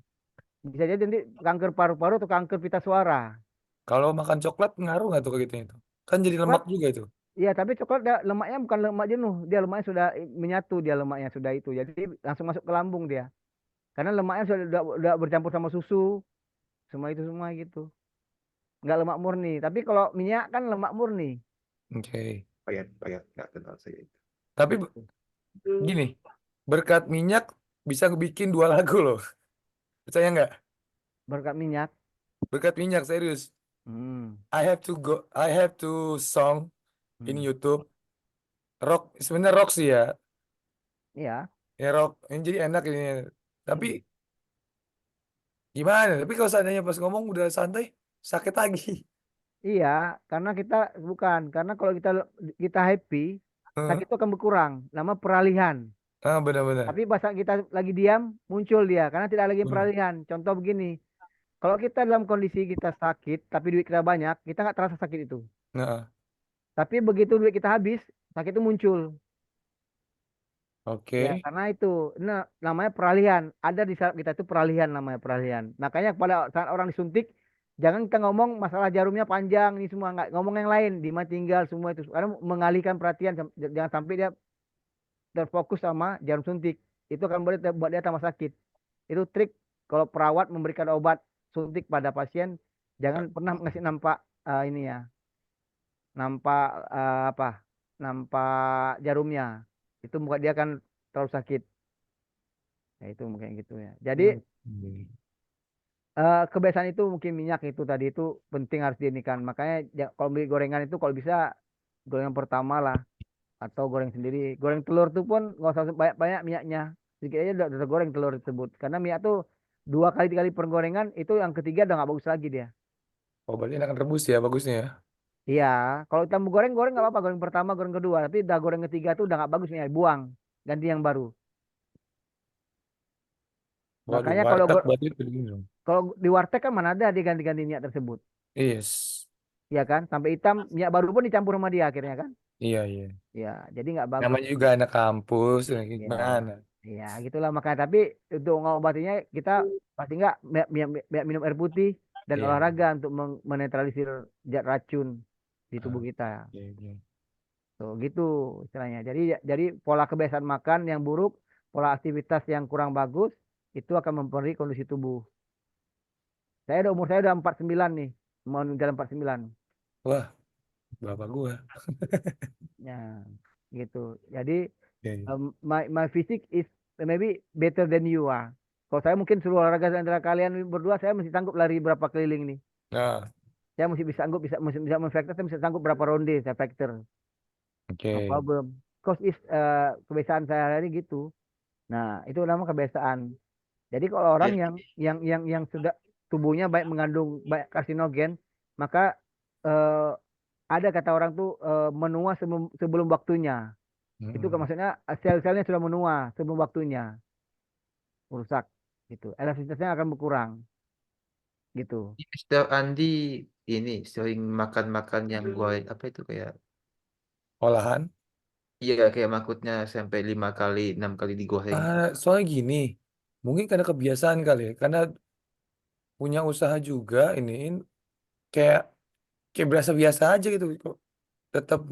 Bisa jadi nanti kanker paru-paru atau kanker pita suara. Kalau makan coklat ngaruh nggak tuh kayak gitu itu? Kan jadi lemak Coklat, juga itu. iya tapi coklat lemaknya bukan lemak jenuh, dia lemaknya sudah menyatu, dia lemaknya sudah itu. Jadi langsung masuk ke lambung dia. Karena lemaknya sudah bercampur sama susu, semua itu semua gitu. nggak lemak murni. Tapi kalau minyak kan lemak murni. Oke. Payat, nggak kenal saya itu. Tapi gini, berkat minyak bisa bikin 2 lagu loh. Percaya nggak? Berkat minyak. Berkat minyak serius. Hmm. I have to song in Hmm. YouTube. Rock, sebenarnya rock sih ya. Iya. Ya rock, ini jadi enak ini. Tapi Hmm. gimana? Tapi kalau seandainya pas ngomong udah santai, sakit lagi. Iya, karena karena kalau kita happy, Heeh. sakit itu akan berkurang. Nama peralihan. Ah, benar-benar. Tapi pas kita lagi diam, muncul dia karena tidak lagi Benar. peralihan. Contoh begini, kalau kita dalam kondisi kita sakit, tapi duit kita banyak, kita nggak terasa sakit itu. Nah, Tapi begitu duit kita habis, sakit itu muncul. oke. Ya, karena itu, namanya peralihan. Ada di saraf kita itu peralihan, namanya peralihan. Makanya pada saat orang disuntik, jangan kita ngomong masalah jarumnya panjang, ini semua nggak ngomong yang lain, di mana tinggal semua itu. Karena mengalihkan perhatian, jangan sampai dia terfokus sama jarum suntik. Itu akan buat dia tambah sakit. Itu trik kalau perawat memberikan obat suntik pada pasien, jangan pernah ngasih nampak ini ya, nampak apa, nampak jarumnya. Itu buat dia kan terlalu sakit. Ya itu mungkin gitu ya. Jadi Hmm. kebiasaan itu mungkin minyak itu tadi itu penting harus diinikan. Makanya kalau beli gorengan itu kalau bisa gorengan pertama lah atau goreng sendiri. Goreng telur tuh pun nggak usah banyak-banyak minyaknya. Sedikit aja udah goreng telur tersebut. Karena minyak tuh 2 kali 3 kali pergorengan itu yang ketiga udah nggak bagus lagi dia. Oh, berarti enakan rebus ya bagusnya ya. Iya, kalau kita mau goreng goreng nggak apa-apa. Goreng pertama, goreng kedua. Tapi udah goreng ketiga tuh udah nggak bagus nih, buang. Ganti yang baru. Waduh, Makanya warteg berarti begini dong. kalau di warteg kan mana ada diganti-ganti minyak tersebut. Yes. Iya kan? Sampai hitam, minyak baru pun dicampur sama dia akhirnya kan? Iya, iya. Ya, jadi nggak bagus. Namanya juga anak kampus, Ya, gimana? ya gitulah makanya. Tapi untuk ngobatinya kita pasti nggak minum air putih dan Iya. olahraga untuk menetralisir zat racun di tubuh Ah, kita. iya, iya. Tuh, gitu istilahnya. Jadi pola kebiasaan makan yang buruk, pola aktivitas yang kurang bagus itu akan mempengaruhi kondisi tubuh. Umur saya udah 49 nih, mau jalan 49. Wah, bapak gua. Ya, gitu. Jadi Iya, iya. my physique is maybe better than you ah. Kalau saya mungkin suruh olahraga antara kalian berdua, saya mesti sanggup lari berapa keliling nih. Nah, Saya mesti bisa sanggup bisa memfactor, saya bisa sanggup berapa ronde saya factor. oke. No problem. Cause is kebiasaan saya hari gitu. Nah, itu namanya kebiasaan. Jadi kalau orang Iya. yang sudah tubuhnya baik mengandung baik karsinogen, maka eh, ada kata orang tuh menua sebelum waktunya. Itu kan Hmm. maksudnya sel-selnya sudah menua sebelum waktunya, rusak gitu. Elastisitasnya akan berkurang gitu. Mister Andi ini sering makan yang goreng apa itu kayak Olahan. iya kayak makutnya sampai 5 kali 6 kali digoreng. Soalnya gini, mungkin karena kebiasaan kali ya, karena punya usaha juga iniin kayak kayak berasa biasa aja gitu kok. Tetap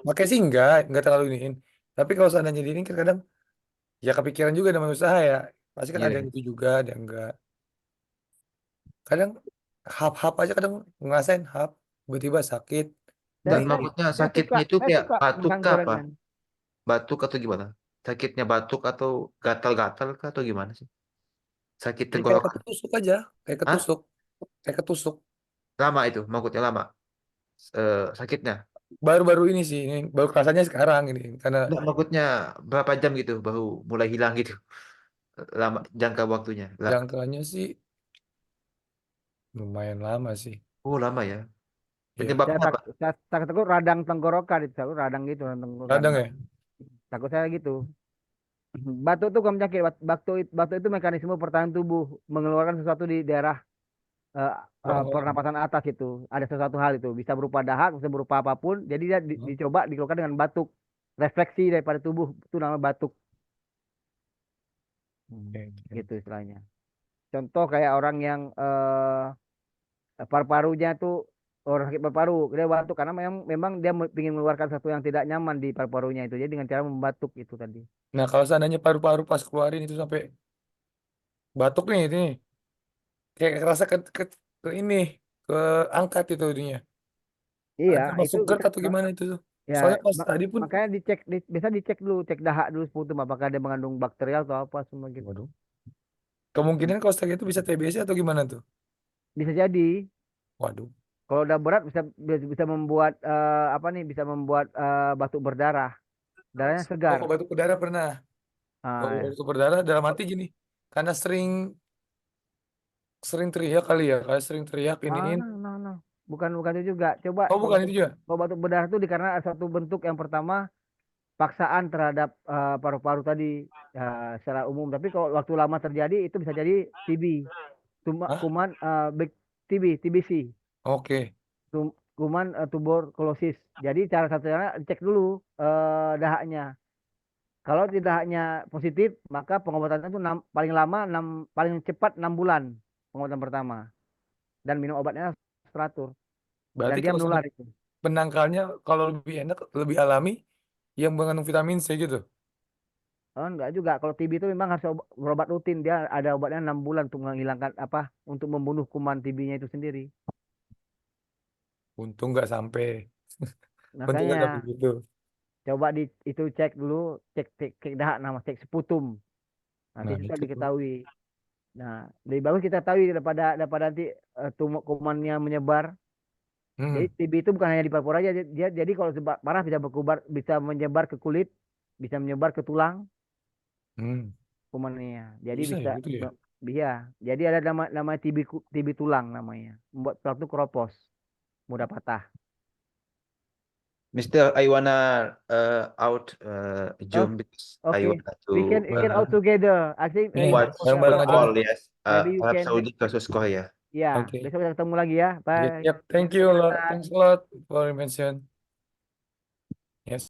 pakai sih enggak terlalu iniin. Tapi kalau seandainya ini kan kadang ya kepikiran juga namanya usaha ya. Pasti kan ada Iya. yang itu juga, ada yang enggak. Kadang hap-hap aja kadang ngerasain hap, tiba-tiba sakit. Enggak, Saya Ini makutnya sakitnya itu saya kayak suka batuk makan kah apa? gorengan. Batuk atau gimana? Sakitnya batuk atau gatal-gatal kah atau gimana sih? Sakit ya kayak tenggorokan. ketusuk aja, kayak Hah? ketusuk, kayak ketusuk. Lama itu, makutnya lama. Sakitnya. Baru-baru ini sih, ini baru rasanya sekarang ini karena Enggak, makutnya berapa jam gitu baru mulai hilang gitu. Lama jangka waktunya. jangkanya sih lumayan lama sih. Oh, lama ya. Iya, Saya Penyebabnya apa? takut radang tenggorokan itu, radang gitu tenggorokan. kadang ya. Takut saya gitu. Batuk itu bukan penyakit. Batuk itu mekanisme pertahanan tubuh mengeluarkan sesuatu di daerah eh, Oh, pernapasan atas itu. Ada sesuatu hal itu bisa berupa dahak, bisa berupa apapun. Jadi dia dicoba dikeluarkan dengan batuk. Refleksi daripada tubuh itu namanya batuk. Gitu istilahnya. Contoh kayak orang yang paru-parunya tuh orang sakit paru-paru dia batuk karena memang dia ingin mengeluarkan sesuatu yang tidak nyaman di paru-parunya itu. Jadi dengan cara membatuk itu tadi. Nah, kalau seandainya paru-paru pas keluarin itu sampai batuk nih, ini kayak kerasa ke ini keangkat itu ininya. Iya, Tambah itu sugar kita atau gimana itu tuh? ya Soalnya pas tadi pun, makanya biasa dicek dulu, cek dahak dulu sputum apakah dia mengandung bakterial atau apa semua gitu. waduh, kemungkinan kalau stake itu bisa TBC atau gimana tuh? Bisa jadi. Waduh. Kalau udah berat bisa membuat apa nih? Bisa membuat batuk berdarah. Darahnya Oh, segar. kok batuk berdarah pernah. Ah, ya. Batuk berdarah dalam arti gini, karena sering teriak kali ya, kayak sering teriak iniin. No. Bukan itu juga. Coba Oh, bukan itu juga. kalau batuk berdarah itu karena ada satu bentuk yang pertama paksaan terhadap paru-paru tadi secara umum. Tapi kalau waktu lama terjadi itu bisa jadi TB, kuman TBC, Oke. kuman tuberkulosis. Jadi cara satunya cek dulu dahaknya. Kalau dahaknya positif, maka pengobatannya itu paling lama paling cepat 6 bulan pengobatan pertama. Dan minum obatnya teratur. Dan Berarti dia kalau menular itu. penangkalnya kalau lebih enak, lebih alami, yang mengandung vitamin C gitu. Oh, enggak juga. Kalau TB itu memang harus berobat rutin. Dia ada obatnya 6 bulan untuk menghilangkan untuk membunuh kuman TB-nya itu sendiri. Untung nggak sampai. Untung nggak sampai Makanya gitu. coba itu cek dulu, cek dahak nama, cek sputum. Nanti Nah, susah itu tuh. diketahui. Nah, lebih bagus kita tahu daripada nanti kumannya menyebar. Jadi TB itu bukan hanya di paru aja, jadi kalau parah bisa menyebar ke kulit, bisa menyebar ke tulang kumannya. Jadi Bisa ya bisa gitu ya. iya. Jadi ada nama TB tulang namanya. Membuat tulang itu keropos, mudah patah. Mister, I wanna out Zoom because I Okay, wanna we to can all together. I think Nih, it's watch bareng-bareng aja football. nih. Yes, maybe you Arab can. Saudi versus Korea. Ya, Oke. besok kita ketemu lagi ya. Oke, Bye. yep, thank you a lot. Thanks a lot for your mention.